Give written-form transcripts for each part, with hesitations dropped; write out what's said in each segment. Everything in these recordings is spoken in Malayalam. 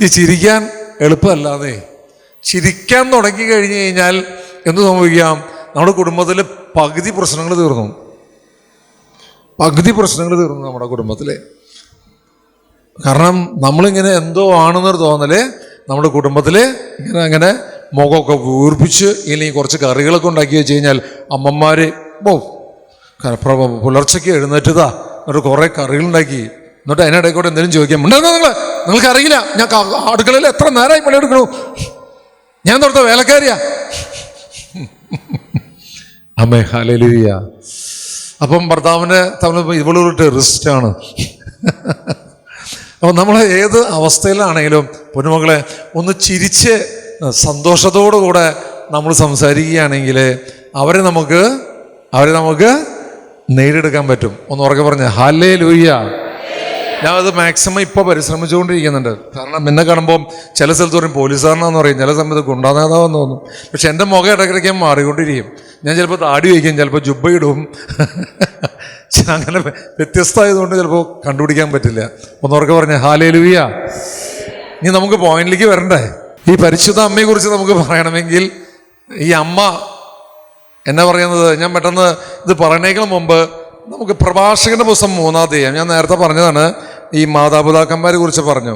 ഈ ചിരിക്കാൻ എളുപ്പമല്ലാതെ ചിരിക്കാൻ തുടങ്ങി കഴിഞ്ഞു കഴിഞ്ഞാൽ എന്ത് സംഭവിക്കാം? നമ്മുടെ കുടുംബത്തിൽ പകുതി പ്രശ്നങ്ങൾ തീർന്നു. നമ്മുടെ കുടുംബത്തിൽ. കാരണം നമ്മളിങ്ങനെ എന്തോ ആണെന്നൊരു തോന്നല് നമ്മുടെ കുടുംബത്തിൽ ഇങ്ങനെ മുഖമൊക്കെ വീർപ്പിച്ച് ഇല്ലെങ്കിൽ കുറച്ച് കറികളൊക്കെ ഉണ്ടാക്കി വെച്ച് കഴിഞ്ഞാൽ അമ്മമാർ പുലർച്ചയ്ക്ക് എഴുന്നേറ്റതാ എന്നിട്ട് കുറേ കറികളുണ്ടാക്കി, എന്നിട്ട് അതിനിടയിൽ കൂടെ എന്തെങ്കിലും ചോദിക്കാം, നിങ്ങൾക്കറിയില്ല ഞാൻ അടുക്കളയിൽ എത്ര നേരമായി പണിയെടുക്കണു, ഞാൻ തൊടുത്ത വേലക്കാരിയാ. അമ്മേ ഹല്ലേലൂയ. അപ്പം ഭർത്താവിൻ്റെ തമ്മിൽ ഇവളൊരു ടെററിസ്റ്റാണ്. അപ്പം നമ്മൾ ഏത് അവസ്ഥയിലാണെങ്കിലും പൊന്നുമക്കളെ ഒന്ന് ചിരിച്ച് സന്തോഷത്തോടുകൂടെ നമ്മൾ സംസാരിക്കുകയാണെങ്കിൽ അവരെ നമുക്ക് നേടിയെടുക്കാൻ പറ്റും. ഒന്ന് ഉറക്കെ പറഞ്ഞ ഹല്ലേലൂയ. ഞാൻ അത് മാക്സിമം ഇപ്പോൾ പരിശ്രമിച്ചുകൊണ്ടിരിക്കുന്നുണ്ട്. കാരണം എന്നെ കാണുമ്പോൾ ചില സ്ഥലത്ത് പറയും പോലീസുകാരനാന്ന് പറയും, ചില സമയത്ത് ഗുണ്ടാ നേതാവെന്ന് തോന്നും. പക്ഷെ എൻ്റെ മുഖം ഇടയ്ക്കിടയ്ക്ക് മാറിക്കൊണ്ടിരിക്കും. ഞാൻ ചിലപ്പോൾ താടി വയ്ക്കും, ചിലപ്പോൾ ജുബ്ബ ഇടും. അങ്ങനെ വ്യത്യസ്തമായതുകൊണ്ട് ചിലപ്പോൾ കണ്ടുപിടിക്കാൻ പറ്റില്ല. ഒന്നുറക്കെ പറഞ്ഞ ഹല്ലേലൂയ. ഇനി നമുക്ക് പോയിന്റിലേക്ക് വരണ്ടേ? ഈ പരിശുദ്ധ അമ്മയെക്കുറിച്ച് നമുക്ക് പറയണമെങ്കിൽ ഈ അമ്മ എന്നാ പറയുന്നത്, ഞാൻ പെട്ടെന്ന് ഇത് പറയുന്നതിന് മുമ്പ് നമുക്ക് പ്രഭാഷകന്റെ പുസ്തകം 3-ാം അധ്യായം, ഞാൻ നേരത്തെ പറഞ്ഞതാണ് ഈ മാതാപിതാക്കന്മാരെ കുറിച്ച് പറഞ്ഞു.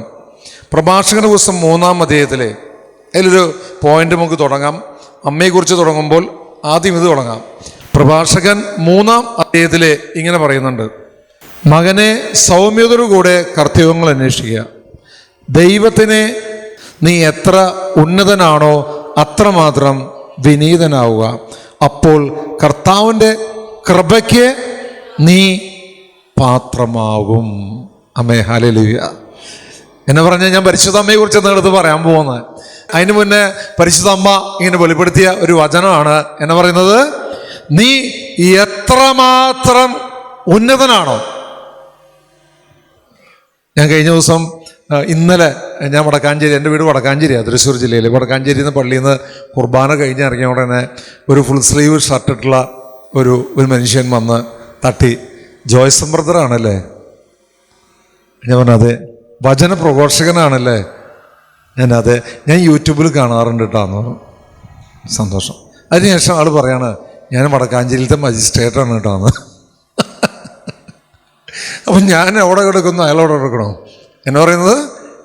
പ്രഭാഷകന്റെ പുസ്തകം 3-ാം അധ്യായത്തിലെ അതിലൊരു പോയിന്റ് നമുക്ക് തുടങ്ങാം. അമ്മയെക്കുറിച്ച് തുടങ്ങുമ്പോൾ ആദ്യം ഇത് തുടങ്ങാം. പ്രഭാഷകൻ 3-ാം അധ്യായത്തിലെ ഇങ്ങനെ പറയുന്നുണ്ട്: മകനെ സൗമ്യതയോടുകൂടെ കർത്തവ്യങ്ങൾ അന്വേഷിക്കുക. ദൈവത്തിനെ നീ എത്ര ഉന്നതനാണോ അത്രമാത്രം വിനീതനാവുക. അപ്പോൾ കർത്താവിൻ്റെ കൃപയ്ക്ക് നീ പാത്രമാകും. അമ്മേ ഹല്ലേലൂയ. എന്നെ പറഞ്ഞാൽ ഞാൻ പരിശുദ്ധ അമ്മയെ കുറിച്ച് എടുത്ത് പറയാൻ പോകുന്നത്. അതിന് മുന്നേ പരിശുദ്ധ അമ്മ ഇങ്ങനെ വെളിപ്പെടുത്തിയ ഒരു വചനമാണ് എന്നെ പറയുന്നത്: നീ എത്രമാത്രം ഉന്നതനാണോ. ഞാൻ കഴിഞ്ഞ ദിവസം ഇന്നലെ ഞാൻ വടക്കാഞ്ചേരി, എൻ്റെ വീട് വടക്കാഞ്ചേരിയാണ്, തൃശ്ശൂർ ജില്ലയിൽ. വടക്കാഞ്ചേരിയിൽ നിന്ന് പള്ളിയിൽ നിന്ന് കുർബാന കഴിഞ്ഞ് ഇറങ്ങിയ ഉടനെ ഒരു ഫുൾ സ്ലീവ് ഷർട്ടിട്ടുള്ള ഒരു മനുഷ്യൻ വന്ന് തട്ടി, ജോയ്സൺ ബ്രദറാണല്ലേ? ഞാൻ പറഞ്ഞത് വചന പ്രഘോഷകനാണല്ലേ? ഞാൻ യൂട്യൂബിൽ കാണാറുണ്ട് കേട്ടാന്ന്. സന്തോഷം. അതിനുശേഷം ആൾ പറയാണ്, ഞാൻ വടക്കാഞ്ചേരിയിലത്തെ മജിസ്ട്രേറ്റാണ് കേട്ടാന്ന്. അപ്പം ഞാൻ എവിടെ കിടക്കുന്നു, അയാളെവിടെ കിടക്കണോ? എന്നെ പറയുന്നത്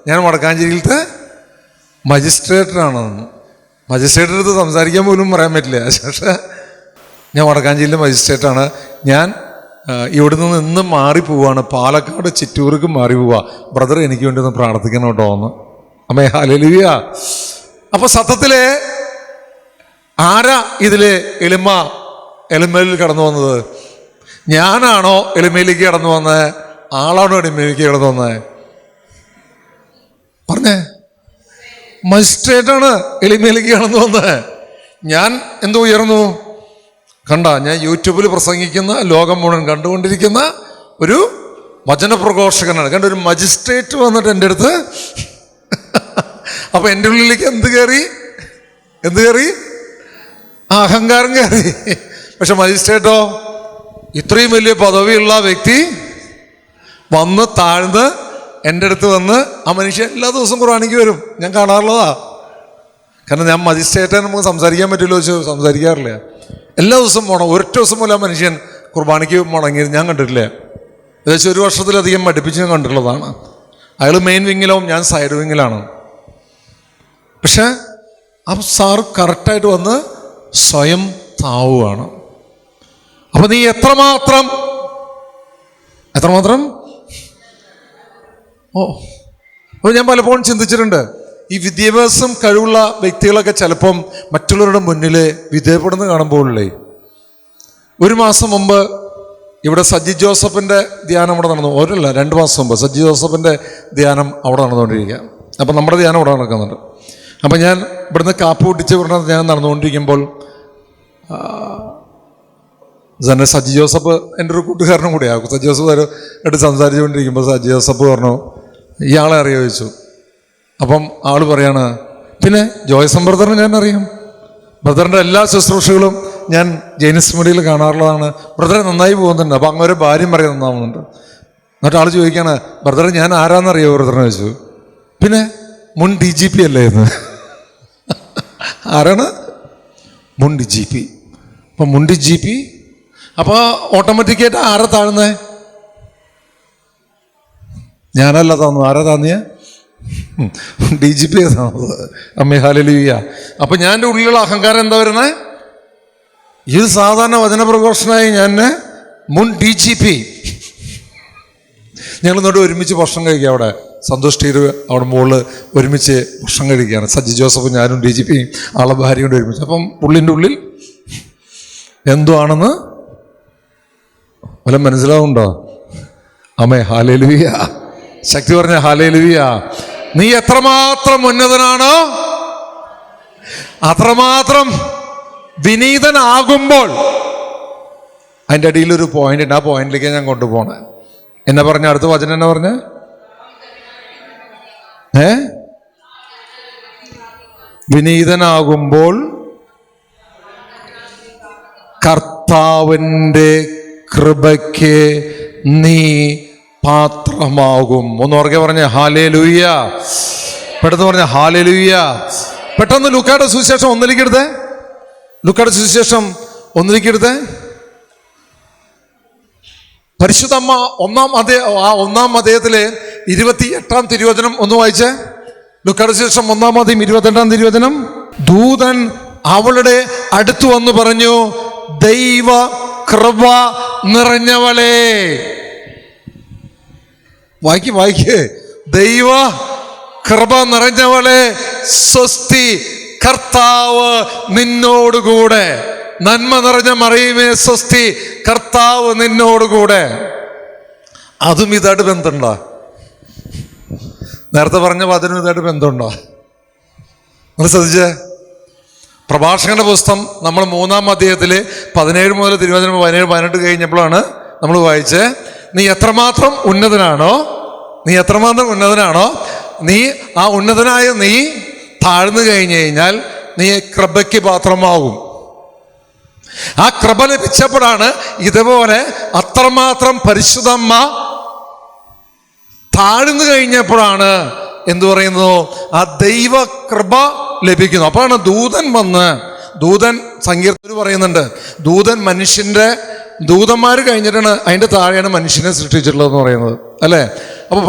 ഞാൻ വടക്കാഞ്ചേരിയിലത്തെ മജിസ്ട്രേറ്ററാണെന്ന്. മജിസ്ട്രേറ്റിൻ്റെ അടുത്ത് സംസാരിക്കാൻ പോലും പറയാൻ പറ്റില്ല. പക്ഷേ ഞാൻ വടക്കാഞ്ചേരിയിലെ മജിസ്ട്രേറ്റാണ്. ഞാൻ ഇവിടെ നിന്ന് ഇന്ന് മാറിപ്പോവാണ്, പാലക്കാട് ചിറ്റൂർക്ക് മാറി പോവാ. ബ്രദർ എനിക്ക് വേണ്ടി ഒന്ന് പ്രാർത്ഥിക്കണം കേട്ടോ എന്ന്. അമ്മേ ഹല്ലേലൂയ. അപ്പൊ സത്യത്തിലെ ആരാ ഇതില് എളിമയിൽ കടന്നു വന്നത്? ഞാനാണോ എളിമയിലേക്ക് കടന്നു വന്നത്? ആളാണോ എളിമയിലേക്ക് കടന്നു വന്നത്? പറഞ്ഞേ. മജിസ്ട്രേറ്റാണ് എളിമയിലേക്ക് കടന്നു വന്നത്. ഞാൻ എന്തോ ഉയർന്നു കണ്ട, ഞാൻ യൂട്യൂബിൽ പ്രസംഗിക്കുന്ന, ലോകം മുഴുവൻ കണ്ടുകൊണ്ടിരിക്കുന്ന ഒരു വചനപ്രഘോഷകനാണ്. കണ്ട, ഒരു മജിസ്ട്രേറ്റ് വന്നിട്ട് എൻ്റെ അടുത്ത്. അപ്പൊ എൻ്റെ ഉള്ളിലേക്ക് എന്ത് കയറി? അഹങ്കാരം കയറി. പക്ഷെ മജിസ്ട്രേറ്റോ, ഇത്രയും വലിയ പദവിയുള്ള വ്യക്തി വന്ന് താഴ്ന്ന് എൻ്റെ അടുത്ത് വന്ന്, ആ മനുഷ്യൻ എല്ലാ ദിവസവും ഖുർആനിക്ക് വരും, ഞാൻ കാണാറുള്ളതാ. കാരണം ഞാൻ മജിസ്ട്രേറ്റാണ്, നമുക്ക് സംസാരിക്കാൻ പറ്റുമല്ലോ വെച്ച് സംസാരിക്കാറില്ല. എല്ലാ ദിവസവും പോകണം. ഒരൊറ്റ ദിവസം പോലും ആ മനുഷ്യൻ കുർബാനയ്ക്ക് മുടങ്ങി ഞാൻ കണ്ടിട്ടില്ല. ഏകദേശം 1 വർഷത്തിലധികം പഠിപ്പിച്ച് ഞാൻ കണ്ടിട്ടുള്ളതാണ്. അയാൾ മെയിൻ വിങ്ങിലാവും, ഞാൻ സൈഡ് വിങ്ങിലാണ്. പക്ഷെ ആ സാറ് കറക്റ്റായിട്ട് വന്ന് സ്വയം താവുകയാണ്. അപ്പൊ നീ എത്രമാത്രം അപ്പോൾ ഞാൻ പലപ്പോഴും ചിന്തിച്ചിട്ടുണ്ട്, ഈ വിദ്യാഭ്യാസം കഴിവുള്ള വ്യക്തികളൊക്കെ ചിലപ്പം മറ്റുള്ളവരുടെ മുന്നിൽ വിധേയപ്പെടുന്ന കാണുമ്പോഴേ. 1 മാസം മുമ്പ് ഇവിടെ സജ്ജി ജോസഫിൻ്റെ ധ്യാനം അവിടെ നടന്നു. 2 മാസം മുമ്പ് സജ്ജി ജോസഫിൻ്റെ ധ്യാനം അവിടെ നടന്നുകൊണ്ടിരിക്കുക. അപ്പം നമ്മുടെ ധ്യാനം അവിടെ നടക്കുന്നുണ്ട്. അപ്പം ഞാൻ ഇവിടുന്ന് കാപ്പ് പൊട്ടിച്ച് ഇവിടുന്ന് ധ്യാനം നടന്നുകൊണ്ടിരിക്കുമ്പോൾ സജ്ജി ജോസഫ് എൻ്റെ ഒരു കൂട്ടുകാരനും കൂടിയാകും. സജ്ജി ജോസഫ് എടുത്ത് സംസാരിച്ചുകൊണ്ടിരിക്കുമ്പോൾ സജ്ജി ജോസഫ് പറഞ്ഞു, ഇയാളെ അറിയോ ചോദിച്ചു. അപ്പം ആൾ പറയാണ്, പിന്നെ ജോയ്സൺ ബ്രദറിനെ ഞാൻ അറിയാം, ബ്രദറിൻ്റെ എല്ലാ ശുശ്രൂഷകളും ഞാൻ ജെയിനിസ് മീഡിയയിൽ കാണാറുള്ളതാണ്, ബ്രദറെ നന്നായി പോകുന്നുണ്ട്. അപ്പം അങ്ങനെ ഭാര്യയും പറയാൻ നന്നാവുന്നുണ്ട്. എന്നിട്ട് ആൾ ചോദിക്കുകയാണ്, ബ്രദറെ ഞാൻ ആരാന്നറിയോ ബ്രദറിനെ ചോദിച്ചു. പിന്നെ മുൻ DGP അല്ലേ എന്ന്? ആരാണ്? മുൻ DGP. അപ്പം മുൻ DGP അപ്പോൾ ഓട്ടോമാറ്റിക്കായിട്ട് ആരാ താഴ്ന്നേ? ഞാനല്ല താന്നു. ആരാ താന്നിയ? DGP താന്നത്. അമ്മേ ഹല്ലേലൂയ. അപ്പം ഞാൻ എൻ്റെ ഉള്ളിലുള്ള അഹങ്കാരം എന്താ വരുന്നത്? ഇത് സാധാരണ വചനപ്രഘോഷനായി ഞാൻ മുൻ DGP. ഞങ്ങൾ ഇന്നോട്ട് ഒരുമിച്ച് ഭക്ഷണം കഴിക്കുക. അവിടെ സന്തോഷ് ടീര് അവിടെ മുകളിൽ ഒരുമിച്ച് ഭക്ഷണം കഴിക്കുകയാണ്. സജി ജോസഫും ഞാനും DGP ആളെ ഭാര്യയും കൊണ്ട് ഒരുമിച്ച്. അപ്പം പുള്ളിൻ്റെ ഉള്ളിൽ എന്തോ ആണെന്ന് വല്ല മനസ്സിലാവുണ്ടോ? അമ്മേ ഹല്ലേലൂയ. ശക്തി പറഞ്ഞ ഹല്ലേലൂയ. നീ എത്രമാത്രം ഉന്നതനാണോ അത്രമാത്രം വിനീതനാകുമ്പോൾ അതിൻ്റെ അടിയിലൊരു പോയിന്റ് ഉണ്ട്. ആ പോയിന്റിലേക്ക് ഞാൻ കൊണ്ടുപോകണേ. എന്നെ പറഞ്ഞ അടുത്ത വചനം എന്നെ പറഞ്ഞ വിനീതനാകുമ്പോൾ കർത്താവിൻ്റെ കൃപയ്ക്ക് നീ പാത്രമാകും. ഒന്ന് ഉറക്കെ പറഞ്ഞ ഹല്ലേലൂയ. പെട്ടെന്ന് പറഞ്ഞ ഹല്ലേലൂയ. പെട്ടെന്ന് ലൂക്കായുടെ സുവിശേഷം 1 എടുത്തേ. ലൂക്കായുടെ സുവിശേഷം 1 എടുത്തേ. പരിശുദ്ധമ്മ 1 അധ്യായത്തിലെ 28 തിരുവചനം ഒന്ന് വായിച്ചേ. ലൂക്കായുടെ സുവിശേഷം 1 അധ്യായം 28 തിരുവചനം. ദൂതൻ അവളുടെ അടുത്ത് വന്ന് പറഞ്ഞു, ദൈവ കൃപ നിറഞ്ഞവളെ. വായിക്കേ. ദൈവ കൃപ നിറഞ്ഞവളെ സ്വസ്തി, കർത്താവ് നിന്നോടുകൂടെ. നന്മ നിറഞ്ഞ മറിയമേ സ്വസ്തി, കർത്താവ് നിന്നോടുകൂടെ. അതും ഇതായിട്ട് ബന്ധമുണ്ടോ? നേരത്തെ പറഞ്ഞ അതിനും ഇതായിട്ട് ബന്ധമുണ്ടോ? നിങ്ങൾ ശ്രദ്ധിച്ചേ. പ്രഭാഷകന്റെ പുസ്തകം നമ്മൾ 3 അധ്യായത്തിൽ 17 മുതൽ തിരുവചനം 17, 18 കഴിഞ്ഞപ്പോഴാണ് നമ്മൾ വായിച്ചേ. നീ എത്രമാത്രം ഉന്നതനാണോ നീ ആ ഉന്നതനായ നീ താഴ്ന്നു കഴിഞ്ഞു കഴിഞ്ഞാൽ നീ കൃപയ്ക്ക് പാത്രമാകും. ആ കൃപ ലഭിച്ചപ്പോഴാണ് ഇതുപോലെ അത്രമാത്രം പരിശുദ്ധമ്മ താഴ്ന്നു കഴിഞ്ഞപ്പോഴാണ് എന്തു പറയുന്നു, ആ ദൈവ കൃപ ലഭിക്കുന്നു. അപ്പോഴാണ് ദൂതൻ സങ്കീർത്തനത്തിൽ പറയുന്നുണ്ട്, ദൂതന്മാർ കഴിഞ്ഞിട്ടാണ് അതിൻ്റെ താഴെയാണ് മനുഷ്യനെ സൃഷ്ടിച്ചിട്ടുള്ളതെന്ന് പറയുന്നത് അല്ലേ. അപ്പൊ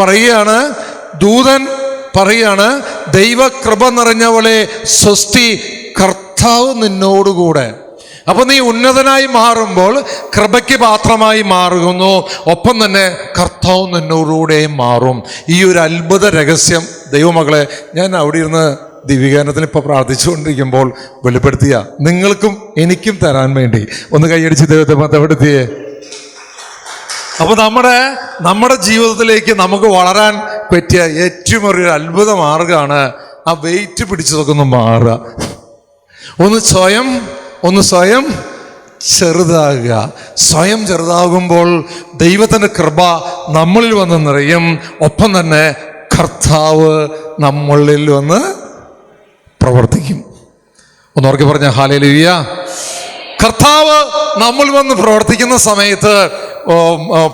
ദൂതൻ പറയുകയാണ് ദൈവ കൃപ നിറഞ്ഞവളെ സ്വസ്തി, കർത്താവ് നിന്നോടുകൂടെ. അപ്പൊ നീ ഉന്നതനായി മാറുമ്പോൾ കൃപയ്ക്ക് പാത്രമായി മാറുന്നു, ഒപ്പം തന്നെ കർത്താവ് നിന്നോടുകൂടെയും മാറും. ഈ ഒരു അത്ഭുത രഹസ്യം ദൈവമക്കളെ ഞാൻ അവിടെ ഇരുന്ന് ദിവ്യഗാനത്തിന് ഇപ്പൊ പ്രാർത്ഥിച്ചുകൊണ്ടിരിക്കുമ്പോൾ വെളിപ്പെടുത്തിയ നിങ്ങൾക്കും എനിക്കും തരാൻ വേണ്ടി ഒന്ന് കൈയടിച്ച് ദൈവത്തെ ബന്ധപ്പെടുത്തിയേ. അപ്പൊ നമ്മുടെ ജീവിതത്തിലേക്ക് നമുക്ക് വളരാൻ പറ്റിയ ഏറ്റവും ഒരു അത്ഭുത മാർഗമാണ് ആ വെയിറ്റ് പിടിച്ചതൊക്കെ ഒന്ന് മാറുക. ഒന്ന് സ്വയം ചെറുതാകുക. സ്വയം ചെറുതാകുമ്പോൾ ദൈവത്തിൻ്റെ കൃപ നമ്മളിൽ വന്ന് നിറയും, ഒപ്പം തന്നെ കർത്താവ് നമ്മളിൽ വന്ന് പ്രവർത്തിക്കും. ഒന്നുറക്കെ പറഞ്ഞ ഹല്ലേലൂയ. കർത്താവ് നമ്മൾ വന്ന് പ്രവർത്തിക്കുന്ന സമയത്ത്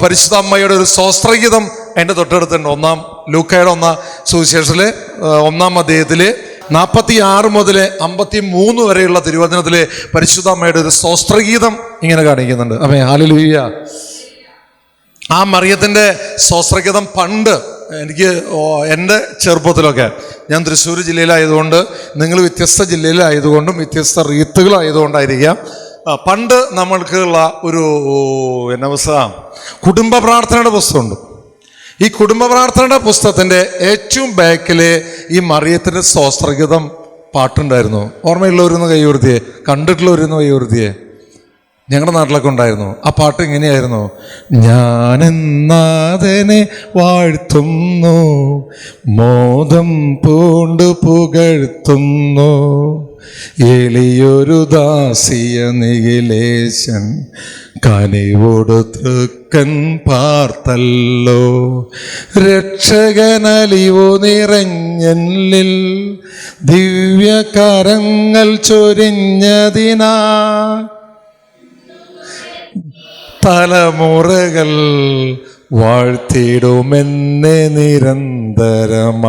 പരിശുദ്ധ അമ്മയുടെ ഒരു സ്തോത്രഗീതം അതിൻ്റെ തൊട്ടടുത്തുണ്ട്. ലൂക്കയുടെ 1 സുവിശേഷത്തിലെ 1 അധ്യായത്തില് 46 മുതൽ 53 വരെയുള്ള തിരുവചനത്തിലെ പരിശുദ്ധ അമ്മയുടെ ഒരു സ്തോത്രഗീതം ഇങ്ങനെ കാണിക്കുന്നുണ്ട്. അമ്മേ ഹല്ലേലൂയ. ആ മറിയത്തിൻ്റെ സ്തോത്രഗീതം പണ്ട് എനിക്ക് എൻ്റെ ചെറുപ്പത്തിലൊക്കെ, ഞാൻ തൃശ്ശൂർ ജില്ലയിലായതുകൊണ്ട് നിങ്ങൾ വ്യത്യസ്ത ജില്ലയിലായതുകൊണ്ടും വ്യത്യസ്ത റീത്തുകളായതുകൊണ്ടായിരിക്കാം, പണ്ട് നമ്മൾക്കുള്ള ഒരു കുടുംബ പ്രാർത്ഥനയുടെ പുസ്തകമുണ്ട്. ഈ കുടുംബ പ്രാർത്ഥനയുടെ പുസ്തകത്തിൻ്റെ ഏറ്റവും ബാക്കിൽ ഈ മറിയത്തിൻ്റെ സ്തോത്രഗീതം പാട്ടുണ്ടായിരുന്നു. ഓർമ്മയുള്ളവരൊന്ന് കൈ ഉയർത്തിയേ, കണ്ടിട്ടുള്ളവരൊന്ന് കൈ ഉയർത്തിയേ. ഞങ്ങളുടെ നാട്ടിലൊക്കെ ഉണ്ടായിരുന്നു. ആ പാട്ട് ഇങ്ങനെയായിരുന്നു: ഞാനെന്നാഥനെ വാഴ്ത്തുന്നു, മോദം പൂണ്ടു പുകഴ്ത്തുന്നു, എളിയൊരു ദാസിയ നിഖിലേശൻ കനിവോട് തൃക്കൻ പാർത്തല്ലോ, രക്ഷകനലിവു നിറഞ്ഞെന്നിൽ ദിവ്യകരങ്ങൾ ചൊരിഞ്ഞതിനാ, തലമുറകൾ വാഴ്ത്തിടുമെന്നെ നിരന്തരമാം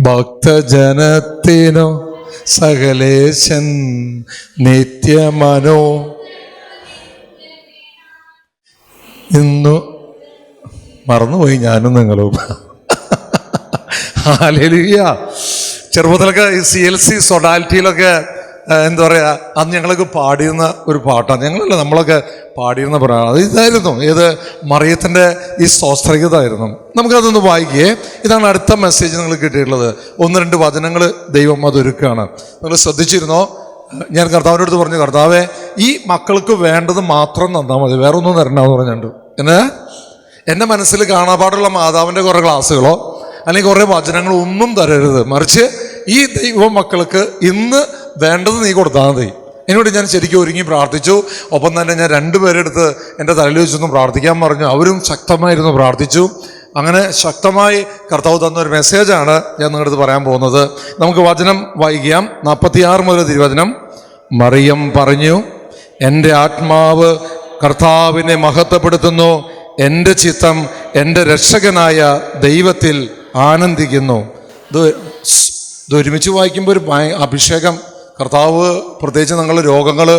ഭക്തജനത്തിനു സകലേശൻ നിത്യമനോ. ഇന്നു മറന്നുപോയി ഞാനും നിങ്ങളും. ഹല്ലേലൂയ. ചെറുപ്പത്തിലൊക്കെ ഈ CLC സൊഡാലിറ്റിയിലൊക്കെ എന്താ പറയുക, അന്ന് ഞങ്ങളൊക്കെ പാടിയിരുന്ന ഒരു പാട്ടാണ്. ഞങ്ങളല്ല, നമ്മളൊക്കെ പാടിയിരുന്ന പാട്ടാണ്. അത് ഇതായിരുന്നു, ഏത് മറിയത്തിൻ്റെ ഈ സ്തോത്രഗീതമായിരുന്നു. നമുക്കതൊന്ന് വായിക്കേ. ഇതാണ് അടുത്ത മെസ്സേജ് നിങ്ങൾ കിട്ടിയിട്ടുള്ളത്. 1-2 വചനങ്ങൾ ദൈവം അതൊരുക്കുകയാണ്. നിങ്ങൾ ശ്രദ്ധിച്ചിരുന്നോ? ഞാൻ കർത്താവിൻ്റെ അടുത്ത് പറഞ്ഞു, കർത്താവേ, ഈ മക്കൾക്ക് വേണ്ടത് മാത്രം തന്നാൽ മതി, വേറെ ഒന്നും തരണ്ടെന്ന് പറഞ്ഞിട്ടുണ്ട്. എൻ്റെ മനസ്സിൽ കാണാപാടുള്ള മാതാവിൻ്റെ കുറേ ക്ലാസ്സുകളോ അല്ലെങ്കിൽ കുറേ വചനങ്ങളോ ഒന്നും തരരുത്. മറിച്ച് ഈ ദൈവ മക്കൾക്ക് ഇന്ന് വേണ്ടത് നീ കൊടുത്താൽ മതി. എന്നോട് ഞാൻ ശരിക്കും ഒരുങ്ങി പ്രാർത്ഥിച്ചു. ഒപ്പം തന്നെ ഞാൻ 2 പേരെടുത്ത് എൻ്റെ തലയിൽ വെച്ചൊന്നും പ്രാർത്ഥിക്കാൻ പറഞ്ഞു. അവരും ശക്തമായിരുന്നു പ്രാർത്ഥിച്ചു. അങ്ങനെ ശക്തമായി കർത്താവ് തന്നൊരു മെസ്സേജാണ് ഞാൻ നിങ്ങളുടെ അടുത്ത് പറയാൻ പോകുന്നത്. നമുക്ക് വചനം വായിക്കാം. 46 മുതൽ തിരുവചനം. മറിയം പറഞ്ഞു, എൻ്റെ ആത്മാവ് കർത്താവിനെ മഹത്വപ്പെടുത്തുന്നു, എൻ്റെ ചിത്തം എൻ്റെ രക്ഷകനായ ദൈവത്തിൽ ആനന്ദിക്കുന്നു. ഇത് ഒരുമിച്ച് വായിക്കുമ്പോൾ ഒരു അഭിഷേകം. കർത്താവ് പ്രത്യേകിച്ച് നിങ്ങളുടെ രോഗങ്ങൾ,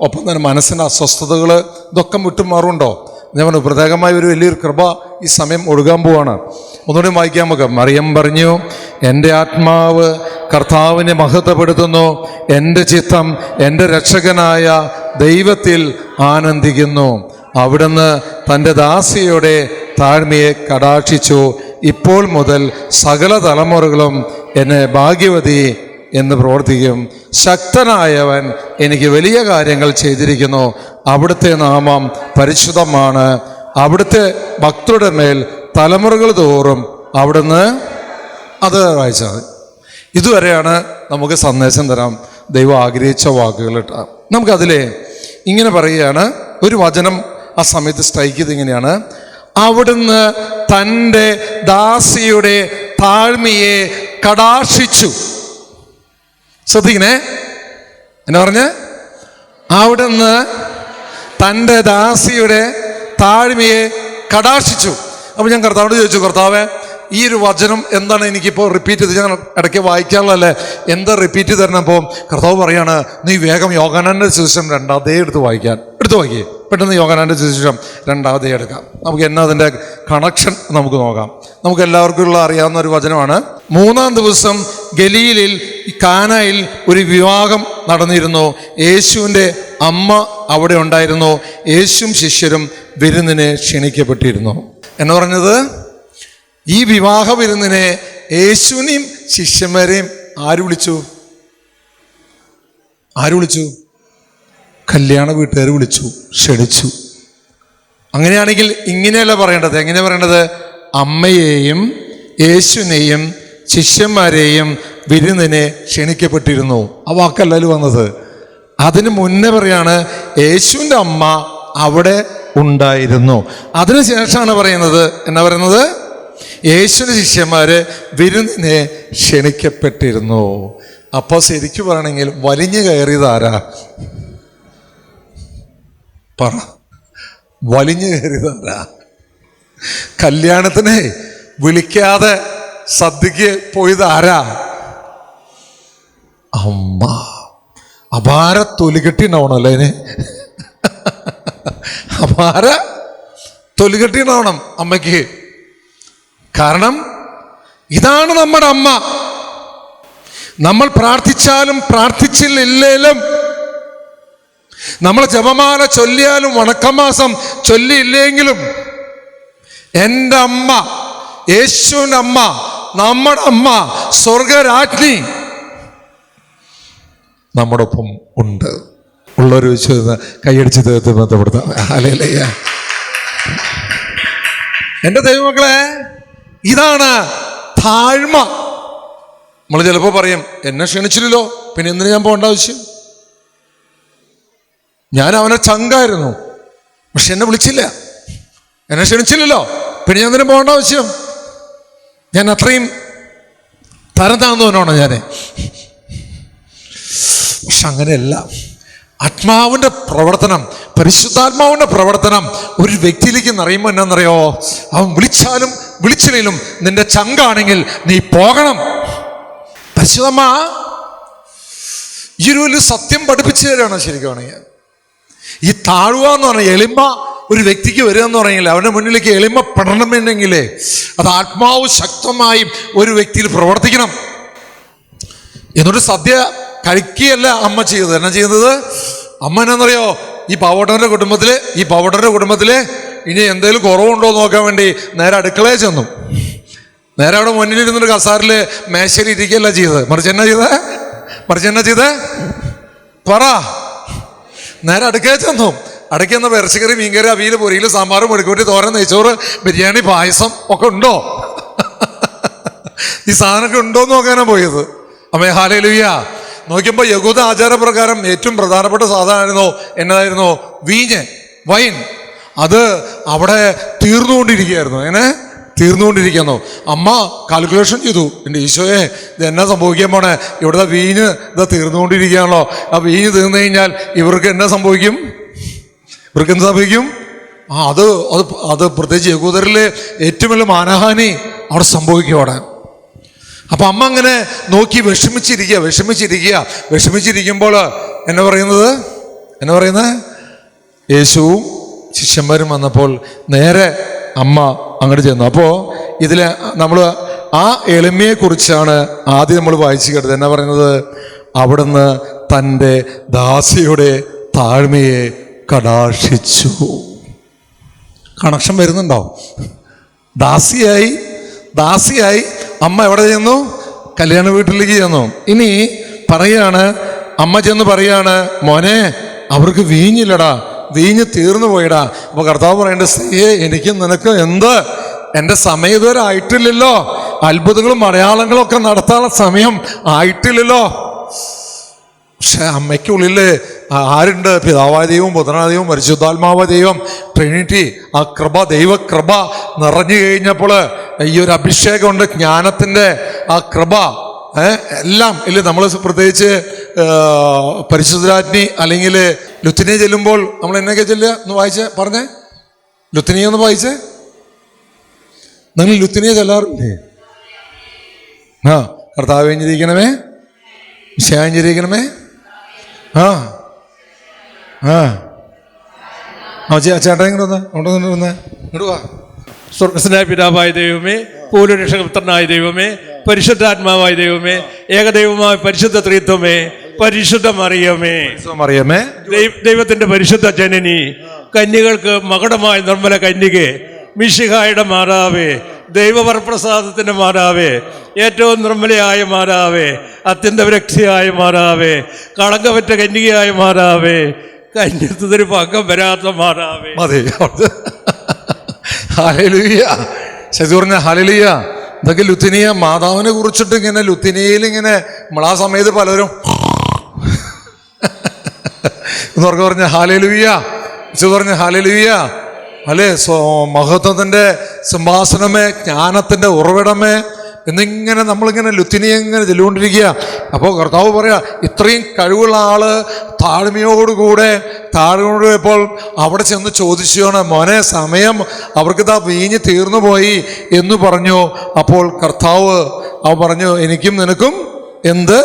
ഒപ്പം തന്നെ മനസ്സിൻ്റെ അസ്വസ്ഥതകൾ, ഇതൊക്കെ വിട്ടുമാറുണ്ടോ? ഞാൻ പറഞ്ഞു, പ്രത്യേകമായ ഒരു വലിയൊരു കൃപ ഈ സമയം ഒഴുകാൻ പോവാണ്. ഒന്നുകൂടി വായിക്കാൻ നമുക്ക്. മറിയം പറഞ്ഞു, എൻ്റെ ആത്മാവ് കർത്താവിനെ മഹത്വപ്പെടുത്തുന്നു, എൻ്റെ ചിത്തം എൻ്റെ രക്ഷകനായ ദൈവത്തിൽ ആനന്ദിക്കുന്നു. അവിടുന്ന് തൻ്റെ ദാസിയുടെ താഴ്മയെ കടാക്ഷിച്ചു. ഇപ്പോൾ മുതൽ സകല തലമുറകളും എന്നെ ഭാഗ്യവതി എന്ന് പ്രവർത്തിക്കും. ശക്തനായവൻ എനിക്ക് വലിയ കാര്യങ്ങൾ ചെയ്തിരിക്കുന്നു. അവിടുത്തെ നാമം പരിശുദ്ധമാണ്. അവിടുത്തെ ഭക്തരുടെ മേൽ തലമുറകൾ തോറും അവിടുന്ന്. അത് വായിച്ചാൽ ഇതുവരെയാണ് നമുക്ക് സന്ദേശം തരാം ദൈവം ആഗ്രഹിച്ച വാക്കുകൾ ഇട്ടാം. നമുക്കതിലെ ഇങ്ങനെ പറയുകയാണ്. ഒരു വചനം ആ സമയത്ത് സ്ട്രൈക്ക് ചെയ്ത് ഇങ്ങനെയാണ്, അവിടുന്ന് തൻ്റെ ദാസിയുടെ താഴ്മയെ കടാക്ഷിച്ചു. ശ്രദ്ധിക്കണേ, എന്നാ പറഞ്ഞ്? അവിടുന്ന് തൻ്റെ ദാസിയുടെ താഴ്മയെ കടാക്ഷിച്ചു. അപ്പോൾ ഞാൻ കർത്താവിനോട് ചോദിച്ചു, കർത്താവേ, ഈ ഒരു വചനം എന്താണ് എനിക്കിപ്പോൾ റിപ്പീറ്റ് ചെയ്ത്, ഞാൻ ഇടയ്ക്ക് വായിക്കാനുള്ളതല്ലേ, എന്താ റിപ്പീറ്റ് ചെയ്ത് തരണം? അപ്പോൾ കർത്താവ് പറയാണ്, നീ വേഗം യോഹന്നാന്റെ സുവിശേഷം 2 എടുത്ത് വായിക്കേ. പെട്ടെന്ന് യോഹന്നാന്റെ സുവിശേഷം 2 എടുക്കാം. നമുക്ക് എന്നാ അതിൻ്റെ കണക്ഷൻ നമുക്ക് നോക്കാം. നമുക്ക് എല്ലാവർക്കും അറിയാവുന്ന ഒരു വചനമാണ്. 3-ാം ദിവസം ഗലീലിൽ കാനായിൽ ഒരു വിവാഹം നടന്നിരുന്നു. യേശുവിൻ്റെ അമ്മ അവിടെ ഉണ്ടായിരുന്നു. യേശുവും ശിഷ്യരും വിരുന്നിനെ ക്ഷണിക്കപ്പെട്ടിരുന്നു. എന്ന് പറഞ്ഞത്, ഈ വിവാഹ വിരുന്നിനെ യേശുവിനെയും ശിഷ്യന്മാരെയും ആര് വിളിച്ചു? കല്യാണ വീട്ടുകാർ വിളിച്ചു, ക്ഷണിച്ചു. അങ്ങനെയാണെങ്കിൽ ഇങ്ങനെയല്ല പറയേണ്ടത്. എങ്ങനെ പറയേണ്ടത്? അമ്മയെയും യേശുവിനെയും ശിഷ്യന്മാരെയും വിരുന്നിനെ ക്ഷണിക്കപ്പെട്ടിരുന്നു. ആ വാക്കല്ലല്ലോ വന്നത്. അതിന് മുന്നേ പറയാണ്, യേശുവിൻ്റെ അമ്മ അവിടെ ഉണ്ടായിരുന്നു. അതിനുശേഷമാണ് പറയുന്നത്, എന്നാ പറയുന്നത്? യേശുവിൻ്റെ ശിഷ്യന്മാര് വിരുന്നിനെ ക്ഷണിക്കപ്പെട്ടിരുന്നു. അപ്പോൾ ശരിക്കും പറയണമെങ്കിൽ വലിഞ്ഞു കയറിയത് ആരാ? പറ, വലിഞ്ഞു കയറിയത് ആരാ? കല്യാണത്തിന് വിളിക്കാതെ സദ്യക്ക് പോയത് ആരാ? അമ്മ. അപാര തൊലികെട്ടിണ്ടാവണമല്ലോ അതിന്. അപാര തൊലികെട്ടിണ്ടാവണം അമ്മയ്ക്ക്. കാരണം ഇതാണ് നമ്മുടെ അമ്മ. നമ്മൾ പ്രാർത്ഥിച്ചാലും പ്രാർത്ഥിച്ചില്ലേലും, നമ്മൾ ജപമാല ചൊല്ലിയാലും വണക്കമാസം ചൊല്ലിയില്ലെങ്കിലും, എൻ്റെ അമ്മ, യേശുവിൻ്റെ അമ്മ, നമ്മുടെ അമ്മ, സ്വർഗരാജ്ഞി നമ്മുടെ ഒപ്പം ഉണ്ട്. ഉള്ളൊരു വിശ്വസിച്ച് കൈയടിച്ച് തീർത്ത് ബന്ധപ്പെടുത്താം. ഹല്ലേലൂയ. എൻ്റെ ദൈവമക്കളെ, ഇതാണ് താഴ്മ. നമ്മൾ ചിലപ്പോൾ പറയും, എന്നെ ക്ഷണിച്ചില്ലല്ലോ, പിന്നെ എന്തിനു ഞാൻ പോകേണ്ട ആവശ്യം? ഞാൻ അവനെ ചങ്കായിരുന്നു, പക്ഷെ എന്നെ വിളിച്ചില്ല. എന്നെ ക്ഷണിച്ചില്ലല്ലോ, പിന്നെ ഞാൻ എന്തിനു പോകേണ്ട ആവശ്യം? ഞാൻ അത്രയും തരം താഴ്ന്നവനാണോ ഞാൻ? പക്ഷെ അങ്ങനെയല്ല. ആത്മാവിൻ്റെ പ്രവർത്തനം, പരിശുദ്ധാത്മാവിൻ്റെ പ്രവർത്തനം ഒരു വ്യക്തിയിലേക്ക് നിറയുമ്പോൾ എന്നാന്നറിയോ? അവൻ വിളിച്ചാലും വിളിച്ചില്ലെങ്കിലും നിന്റെ ചങ്കാണെങ്കിൽ നീ പോകണം. പരിശുദ്ധമ്മ ഈ ഒരു വലിയ സത്യം പഠിപ്പിച്ചു തരാണ്. ശരിക്കുവാണെങ്കിൽ ഈ താഴ്വ എന്ന് പറഞ്ഞാൽ എളിമ ഒരു വ്യക്തിക്ക് വരിക എന്ന് പറഞ്ഞാൽ അവൻ്റെ മുന്നിലേക്ക് എളിമപ്പെടണമെന്നെങ്കിലേ അത് ആത്മാവ് ശക്തമായി ഒരു വ്യക്തിയിൽ പ്രവർത്തിക്കണം. എന്നിട്ട് സദ്യ കഴിക്കുകയല്ല അമ്മ ചെയ്തത്. എന്നാ ചെയ്യുന്നത്? അമ്മ എന്നാന്നറിയോ? ഈ പാവോട്ടൻ്റെ കുടുംബത്തില് ഇനി എന്തെങ്കിലും കുറവുണ്ടോ എന്ന് നോക്കാൻ വേണ്ടി നേരെ അടുക്കളയിൽ ചെന്നു. നേരെ അവിടെ മുന്നിലിരുന്നൊരു കസാറിൽ മേശയിൽ ഇരിക്കുകയല്ല ചെയ്തത്. മറിച്ച് എന്നാ ചെയ്തേ പറ. നേരെ അടുക്കളയിൽ ചെന്നു. അടുക്കുന്ന ഇറച്ചിക്കറി, മീൻകറി, അവിയൽ, പൊരിയിൽ, സാമ്പാർ, മുഴുക്കൂട്ടി, തോരൻ, നെയ്ച്ചോറ്, ബിരിയാണി, പായസം ഒക്കെ ഉണ്ടോ? ഈ സാധനമൊക്കെ ഉണ്ടോ എന്ന് നോക്കാനാണ് പോയത്. അമ്മേ ഹല്ലേലൂയ. നോക്കിയപ്പോൾ യഹൂദ ആചാരപ്രകാരം ഏറ്റവും പ്രധാനപ്പെട്ട സാധനമായിരുന്നു എന്നതായിരുന്നു? വീഞ്ഞ്, വൈൻ. അത് അവിടെ തീർന്നുകൊണ്ടിരിക്കുകയായിരുന്നു. തീർന്നുകൊണ്ടിരിക്കുന്നു. അമ്മ കാൽക്കുലേഷൻ ചെയ്തു, എൻ്റെ ഈശോയെ ഇത് എന്നാ സംഭവിക്കാൻ പോണേ? ഇവിടുത്തെ വീഞ്ഞ് ഇത് തീർന്നുകൊണ്ടിരിക്കുകയാണല്ലോ. ആ വീഞ്ഞ് തീർന്നു കഴിഞ്ഞാൽ ഇവർക്ക് എന്നാ സംഭവിക്കും? അത് പ്രത്യേകിച്ച് യഹൂദരിലെ ഏറ്റവും വലിയ മാനഹാനി അവിടെ സംഭവിക്കും അവിടെ. അപ്പൊ അമ്മ അങ്ങനെ നോക്കി വിഷമിച്ചിരിക്കുമ്പോൾ എന്നാ പറയുന്നത്? യേശുവും ശിഷ്യന്മാരും വന്നപ്പോൾ നേരെ അമ്മ അങ്ങോട്ട് ചെന്നു. അപ്പോൾ ഇതിൽ നമ്മൾ ആ എളിമയെക്കുറിച്ചാണ് ആദ്യം നമ്മൾ വായിച്ചു കേട്ടത്. എന്നാ പറയുന്നത്? അവിടുന്ന് തൻ്റെ ദാസിയുടെ താഴ്മയെ കടാക്ഷിച്ചു. കണക്ഷൻ വരുന്നുണ്ടോ? ദാസിയായി അമ്മ എവിടെ ചെന്നു? കല്യാണ വീട്ടിലേക്ക് ചെന്നു. ഇനി അമ്മ ചെന്ന് പറയാണ്, മോനെ അവർക്ക് വീഞ്ഞില്ലടാ, വീഞ്ഞ് തീർന്നു പോയിടാ. അപ്പൊ കർത്താവ് പറയേണ്ടത്, സ്ത്രീയെ എനിക്കും നിനക്ക് എന്ത്? എൻ്റെ സമയം ഇതുവരെ ആയിട്ടില്ലല്ലോ. അത്ഭുതങ്ങളും അടയാളങ്ങളും ഒക്കെ നടത്താനുള്ള സമയം ആയിട്ടില്ലല്ലോ. പക്ഷെ അമ്മയ്ക്കുള്ളിൽ ആരുണ്ട്? പിതാവായ ദൈവം, പുത്രനായ ദൈവം, പരിശുദ്ധാത്മാവായ ദൈവം, ട്രിനിറ്റി. ആ ദൈവകൃപ നിറഞ്ഞു കഴിഞ്ഞപ്പോൾ ഈ ഒരു അഭിഷേകമുണ്ട്, ജ്ഞാനത്തിൻ്റെ ആ കൃപ എല്ലാം ഇല്ല. നമ്മൾ പ്രത്യേകിച്ച് പരിശുദ്ധരാജ്ഞി അല്ലെങ്കിൽ ലുത്തിനിയ ചെല്ലുമ്പോൾ നമ്മൾ എന്നൊക്കെ ചെല്ലുക? ഒന്ന് പറഞ്ഞേ, ലുത്തിനിയ ഒന്ന് വായിച്ചേ. നിങ്ങൾ ലുത്തിനിയ ചെല്ലാറില്ലേ? കർത്താവ് എഞ്ചിരിക്കണമേ, വിഷയാഞ്ചിരിക്കണമേ. ചേട്ടാ ഇങ്ങോട്ട് വാ. സ്വർഗസ്നായ പിതാവായ ദൈവമേ, പൂർവരക്ഷകപുത്രനായ ദൈവമേ, പരിശുദ്ധാത്മാവായ ദൈവമേ, ഏകദൈവമായ പരിശുദ്ധ ത്രിത്വമേ, പരിശുദ്ധ മറിയമേ, ദൈവത്തിന്റെ പരിശുദ്ധ ജനനി, കന്യകൾക്ക് മകുടമായ നിർമ്മല കന്യകെ, മിശിഹായുടെ മാതാവേ, ദൈവവരപ്രസാദത്തിന്റെ മാതാവേ, ഏറ്റവും നിർമ്മലയായ മാതാവേ, അത്യന്ത വിരക്തിയായ മാതാവേ, കളങ്കമറ്റ കന്യകയായ മാതാവേ, കന്യത്വത്തിന് പങ്കം വരാത്ത മാതാവേ. ഹല്ലേലൂയ. ശരി പറഞ്ഞ ഹല്ലേലൂയ. ഇതൊക്കെ ലുത്തിനിയ മാതാവിനെ കുറിച്ചിട്ട് ഇങ്ങനെ ലുത്തിനിയയിൽ ഇങ്ങനെ നമ്മളാ സമയത്ത് പലരും എന്നൊക്കെ പറഞ്ഞ ഹല്ലേലൂയ. പറഞ്ഞ ഹല്ലേലൂയ. അല്ലേ, മഹത്വത്തിന്റെ സിംഹാസനമേ, ജ്ഞാനത്തിന്റെ ഉറവിടമേ എന്നിങ്ങനെ നമ്മളിങ്ങനെ ലുത്തിനിയെ ഇങ്ങനെ ചെല്ലുകൊണ്ടിരിക്കുക. അപ്പോൾ കർത്താവ് പറയാ, ഇത്രയും കഴിവുള്ള ആള് താഴ്മയോടുകൂടെ പോയപ്പോൾ അവിടെ ചെന്ന് ചോദിച്ചാണ്, മോനെ സമയം അവർക്കിതാ വീഞ്ഞ് തീർന്നു പോയി എന്ന് പറഞ്ഞു. അപ്പോൾ കർത്താവ് പറഞ്ഞു, എനിക്കും നിനക്കും എന്ത്?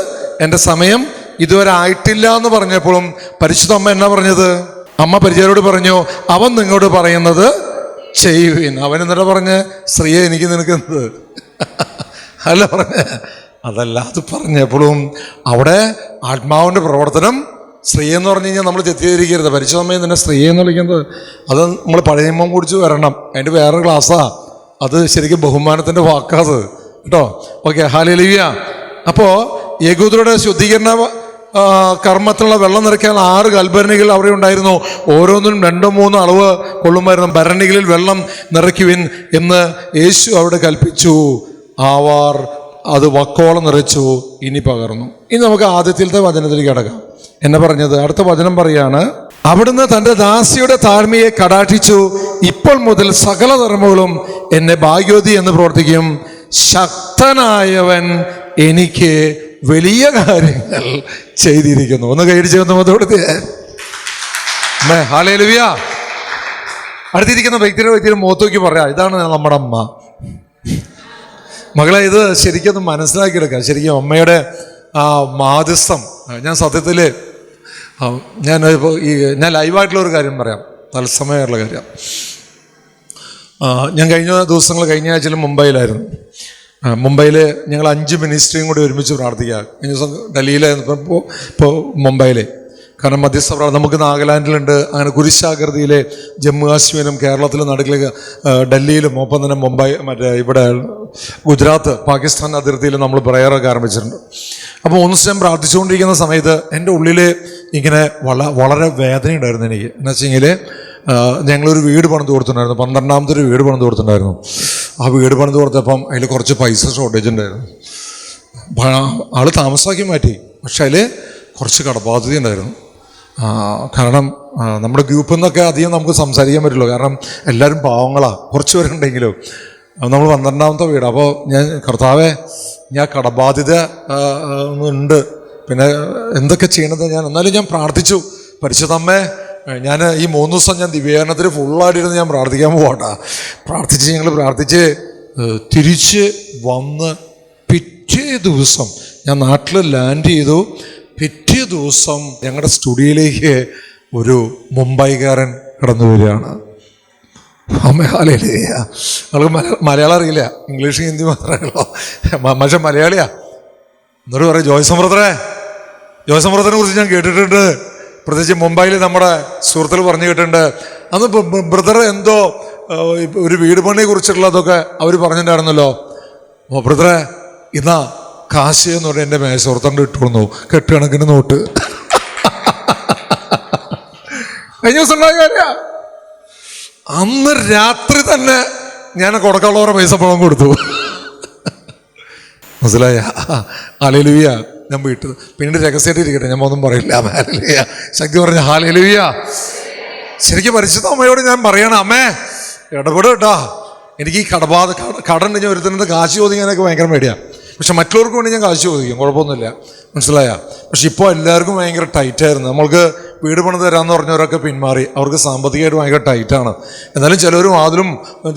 എൻ്റെ സമയം ഇതുവരെ ആയിട്ടില്ല എന്ന് പറഞ്ഞപ്പോഴും പരിശുദ്ധ അമ്മ എന്നാ പറഞ്ഞത്? അമ്മ പരിചയരോട് പറഞ്ഞു, അവൻ നിങ്ങളോട് പറയുന്നത് ചെയ്യുവിൻ. അവൻ എന്നിട്ട് പറഞ്ഞ്, സ്ത്രീയെ എനിക്ക് നിനക്കുന്നത് അല്ല പറഞ്ഞ അതല്ല. അത് പറഞ്ഞപ്പോഴും അവിടെ ആത്മാവിൻ്റെ പ്രവർത്തനം. സ്ത്രീ എന്ന് പറഞ്ഞു കഴിഞ്ഞാൽ നമ്മൾ തെറ്റിദ്ധരിക്കരുത്. പരിശുദ്ധമ്മയെ തന്നെ സ്ത്രീ എന്ന് വിളിക്കുന്നത് അത് നമ്മൾ പഴയ നിയമം കുടിച്ച് വരണം. അതിൻ്റെ വേറെ ക്ലാസ്സാ അത്. ശരിക്കും ബഹുമാനത്തിൻ്റെ വാക്കാത് കേട്ടോ. Okay, hallelujah. അപ്പോൾ യഹൂദരുടെ ശുദ്ധീകരണ കർമ്മത്തിലുള്ള വെള്ളം നിറയ്ക്കാൻ 6 കൽഭരണികൾ അവിടെ ഉണ്ടായിരുന്നു. ഓരോന്നിനും 2-3 അളവ് കൊള്ളുമായിരുന്നു. ഭരണികളിൽ വെള്ളം നിറയ്ക്കുവിൻ എന്ന് യേശു അവിടെ കൽപ്പിച്ചു. അവർ അത് വക്കോളം നിറച്ചു, ഇനി പകർന്നു. ഇനി നമുക്ക് ആദ്യത്തിലത്തെ വചനത്തിലേക്ക് കടക്കാം. എന്നെ പറഞ്ഞത് അടുത്ത വചനം പറയാണ്, അവിടുന്ന് തൻ്റെ ദാസിയുടെ താഴ്മയെ കടാക്ഷിച്ചു. ഇപ്പോൾ മുതൽ സകല ധർമ്മങ്ങളും എന്നെ ഭാഗ്യവതി എന്ന് പ്രവർത്തിക്കും. ശക്തനായവൻ എനിക്ക് വലിയ കാര്യങ്ങൾ ചെയ്തിരിക്കുന്നു. ഒന്ന് കൈയടിച്ച് വന്നതോടുത്തേ ഹല്ലേലൂയ. അടുത്തിരിക്കുന്ന വ്യക്തിയുടെ മുഖത്ത് നോക്കി പറയാ, ഇതാണ് നമ്മുടെ അമ്മ. മകളെ ഇത് ശരിക്കും മനസ്സിലാക്കിയെടുക്കാം. ശരിക്കും അമ്മയുടെ ആ മാധ്യസ്ഥം. ഞാൻ സത്യത്തിൽ ഞാൻ ലൈവായിട്ടുള്ള ഒരു കാര്യം പറയാം, തത്സമയമുള്ള കാര്യം. ഞാൻ കഴിഞ്ഞ ആഴ്ചയിൽ മുംബൈയിലായിരുന്നു. മുംബൈയിൽ ഞങ്ങൾ 5 മിനിസ്ട്രിയും കൂടി ഒരുമിച്ച് പ്രാർത്ഥിക്കുക. കഴിഞ്ഞ ദിവസം ഡൽഹിയിലായിരുന്നു, ഇപ്പോൾ മുംബൈയിൽ. കാരണം മധ്യസ്ഥ നമുക്ക് നാഗാലാൻഡിലുണ്ട്, അങ്ങനെ കുരിശാകൃതിയിലെ ജമ്മു കാശ്മീരും കേരളത്തിലും നടുക്കിലേക്ക് ഡൽഹിയിലും ഒപ്പം തന്നെ മുംബൈ ഇവിടെ ഗുജറാത്ത് പാകിസ്ഥാൻ അതിർത്തിയിൽ നമ്മൾ പ്രയറൊക്കെ ആരംഭിച്ചിട്ടുണ്ട്. അപ്പോൾ ഞാൻ പ്രാർത്ഥിച്ചുകൊണ്ടിരിക്കുന്ന സമയത്ത് എൻ്റെ ഉള്ളിൽ ഇങ്ങനെ വളരെ വേദന ഉണ്ടായിരുന്നു എനിക്ക്. എന്ന് വെച്ചെങ്കിൽ ഞങ്ങളൊരു വീട് പണിത് കൊടുത്തിട്ടുണ്ടായിരുന്നു, 12ാമത്തെ ഒരു വീട് പണിത് കൊടുത്തിട്ടുണ്ടായിരുന്നു. ആ വീട് പണിത് കൊടുത്തപ്പം അതിൽ കുറച്ച് പൈസ ഷോർട്ടേജ് ഉണ്ടായിരുന്നു. ആൾ താമസമാക്കി മാറ്റി, പക്ഷെ അതിൽ കുറച്ച് കടബാധ്യത ഉണ്ടായിരുന്നു. കാരണം നമ്മുടെ ഗ്രൂപ്പിൽ നിന്നൊക്കെ അധികം നമുക്ക് സംസാരിക്കാൻ പറ്റുള്ളൂ, കാരണം എല്ലാവരും പാവങ്ങളാണ്, കുറച്ച് പേരുണ്ടെങ്കിലും. നമ്മൾ 12ാമത്തെ വീട്. അപ്പോൾ ഞാൻ കർത്താവേ, ഞാൻ കടബാധ്യത ഉണ്ട്, പിന്നെ എന്തൊക്കെ ചെയ്യണത് എന്നാലും ഞാൻ പ്രാർത്ഥിച്ചു. പരിശുദ്ധമ്മേ, ഞാൻ ഈ 3 ദിവസം ഞാൻ ദിവ്യാനത്തിൽ ഫുള്ളായിട്ടിരുന്ന് ഞാൻ പ്രാർത്ഥിക്കാൻ പോകട്ടാ. പ്രാർത്ഥിച്ച് തിരിച്ച് വന്ന് പിറ്റേ ദിവസം ഞാൻ നാട്ടിൽ ലാൻഡ് ചെയ്തു. പിറ്റേ ദിവസം ഞങ്ങളുടെ സ്റ്റുഡിയോയിലേക്ക് ഒരു മുംബൈക്കാരൻ കടന്നു വരികയാണ്. അവൾക്ക് മലയാളം അറിയില്ല, ഇംഗ്ലീഷ് ഹിന്ദി മാത്രമല്ലോ, പക്ഷെ മലയാളിയാ. എന്നിട്ട് പറയും, ജോയ്സമ്പ്രത്തിനെ കുറിച്ച് ഞാൻ കേട്ടിട്ടുണ്ട്, പ്രത്യേകിച്ച് മുംബൈയിൽ നമ്മുടെ സുഹൃത്തുക്കൾ പറഞ്ഞു കേട്ടിട്ടുണ്ട്. അന്ന് ബ്രദർ എന്തോ ഒരു വീട് പണിയെ കുറിച്ചിട്ടുള്ളതൊക്കെ അവർ പറഞ്ഞിട്ടുണ്ടായിരുന്നല്ലോ. ബ്രദറെ, ഇന്നാ കാശ് എന്ന് പറഞ്ഞാൽ എൻ്റെ മേശോർത്തണ്ട് ഇട്ടുകൊണ്ടു കെട്ടുകണക്കിന് നോട്ട്. കഴിഞ്ഞ ദിവസം ഉണ്ടായ കാര്യ. അന്ന് രാത്രി തന്നെ ഞാൻ കൊടുക്കാനുള്ളവരെ പൈസ പണം കൊടുത്തു. മനസ്സിലായ? ഹല്ലേലൂയ. ഞാൻ വീട്ടിൽ പിന്നീട് രഹസ്യമായിട്ട് ഇരിക്കട്ടെ, ഞാൻ ഒന്നും പറയില്ല. ഹല്ലേലൂയ. ശക്തി പറഞ്ഞ ഹല്ലേലൂയ. ശരിക്കും പരിശുദ്ധ അമ്മയോട് ഞാൻ പറയണം, അമ്മേ ഇടപെടും കേട്ടോ. എനിക്ക് ഈ കടൻ ഞാൻ ഒരുത്തുന്നത് കാശ് ചോദിക്കാനൊക്കെ ഭയങ്കര പേടിയാണ്. പക്ഷെ മറ്റുള്ളവർക്ക് വേണ്ടി ഞാൻ കാശ് ചോദിക്കും, കുഴപ്പമൊന്നുമില്ല. മനസ്സിലായ? പക്ഷെ ഇപ്പോൾ എല്ലാവർക്കും ഭയങ്കര ടൈറ്റായിരുന്നു. നമ്മൾക്ക് വീട് പണിത് തരാമെന്ന് പറഞ്ഞവരൊക്കെ പിന്മാറി, അവർക്ക് സാമ്പത്തികമായിട്ട് ഭയങ്കര ടൈറ്റാണ്. എന്നാലും ചിലവരും അതിലും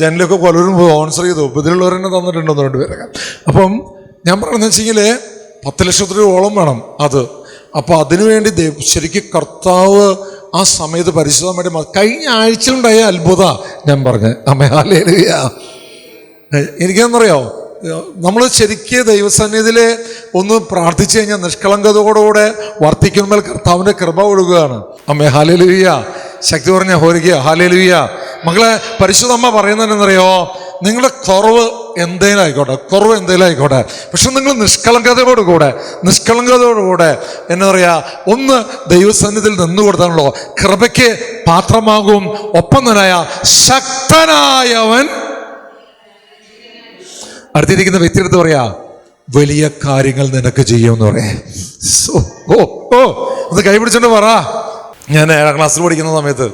ജനലൊക്കെ പലരും സ്പോൺസർ ചെയ്തു. ഇപ്പോൾ ഇതിലുള്ളവർ തന്നെ തന്നിട്ടുണ്ടോ 2 പേരൊക്കെ. അപ്പം ഞാൻ പറയുന്നത് വെച്ചെങ്കിൽ 10 ലക്ഷം രൂപയോളം വേണം അത്. അപ്പോൾ അതിനുവേണ്ടി ശരിക്കും കർത്താവ് ആ സമയത്ത് പരിശുദ്ധമായിട്ട് കഴിഞ്ഞ ആഴ്ചയിലുണ്ടായ അത്ഭുത ഞാൻ പറഞ്ഞ് അമ്മേ ഹല്ലേലൂയ. എനിക്കെന്നറിയോ, നമ്മൾ ശരിക്ക് ദൈവസന്നിധിയിൽ ഒന്ന് പ്രാർത്ഥിച്ചു കഴിഞ്ഞാൽ നിഷ്കളങ്കതയോടുകൂടെ വർത്തിക്കുമ്പോൾ കർത്താവിൻ്റെ കൃപ ഒഴുകുകയാണ്. അമ്മേ ഹല്ലേലൂയ. ശക്തി പറഞ്ഞ ഹോരിക്കുക ഹല്ലേലൂയ. മകളെ, പരിശുദ്ധമ്മ പറയുന്നതെന്നറിയോ, നിങ്ങളുടെ കുറവ് എന്തേലും ആയിക്കോട്ടെ, പക്ഷെ നിങ്ങൾ നിഷ്കളങ്കതയോടുകൂടെ എന്താ പറയുക, ഒന്ന് ദൈവസന്നിധിയിൽ നിന്ന് കൊടുത്താണല്ലോ കൃപയ്ക്ക് പാത്രമാകും. ഒപ്പം തന്നെ ശക്തനായവൻ അടുത്തിരിക്കുന്ന വ്യക്തിയെടുത്ത് പറയാ, വലിയ കാര്യങ്ങൾ നിനക്ക് ചെയ്യുമെന്ന് പറയേ. അത് കൈപിടിച്ചോണ്ട് പറ. ഞാൻ 7ാം ക്ലാസ്സിൽ പഠിക്കുന്ന സമയത്ത്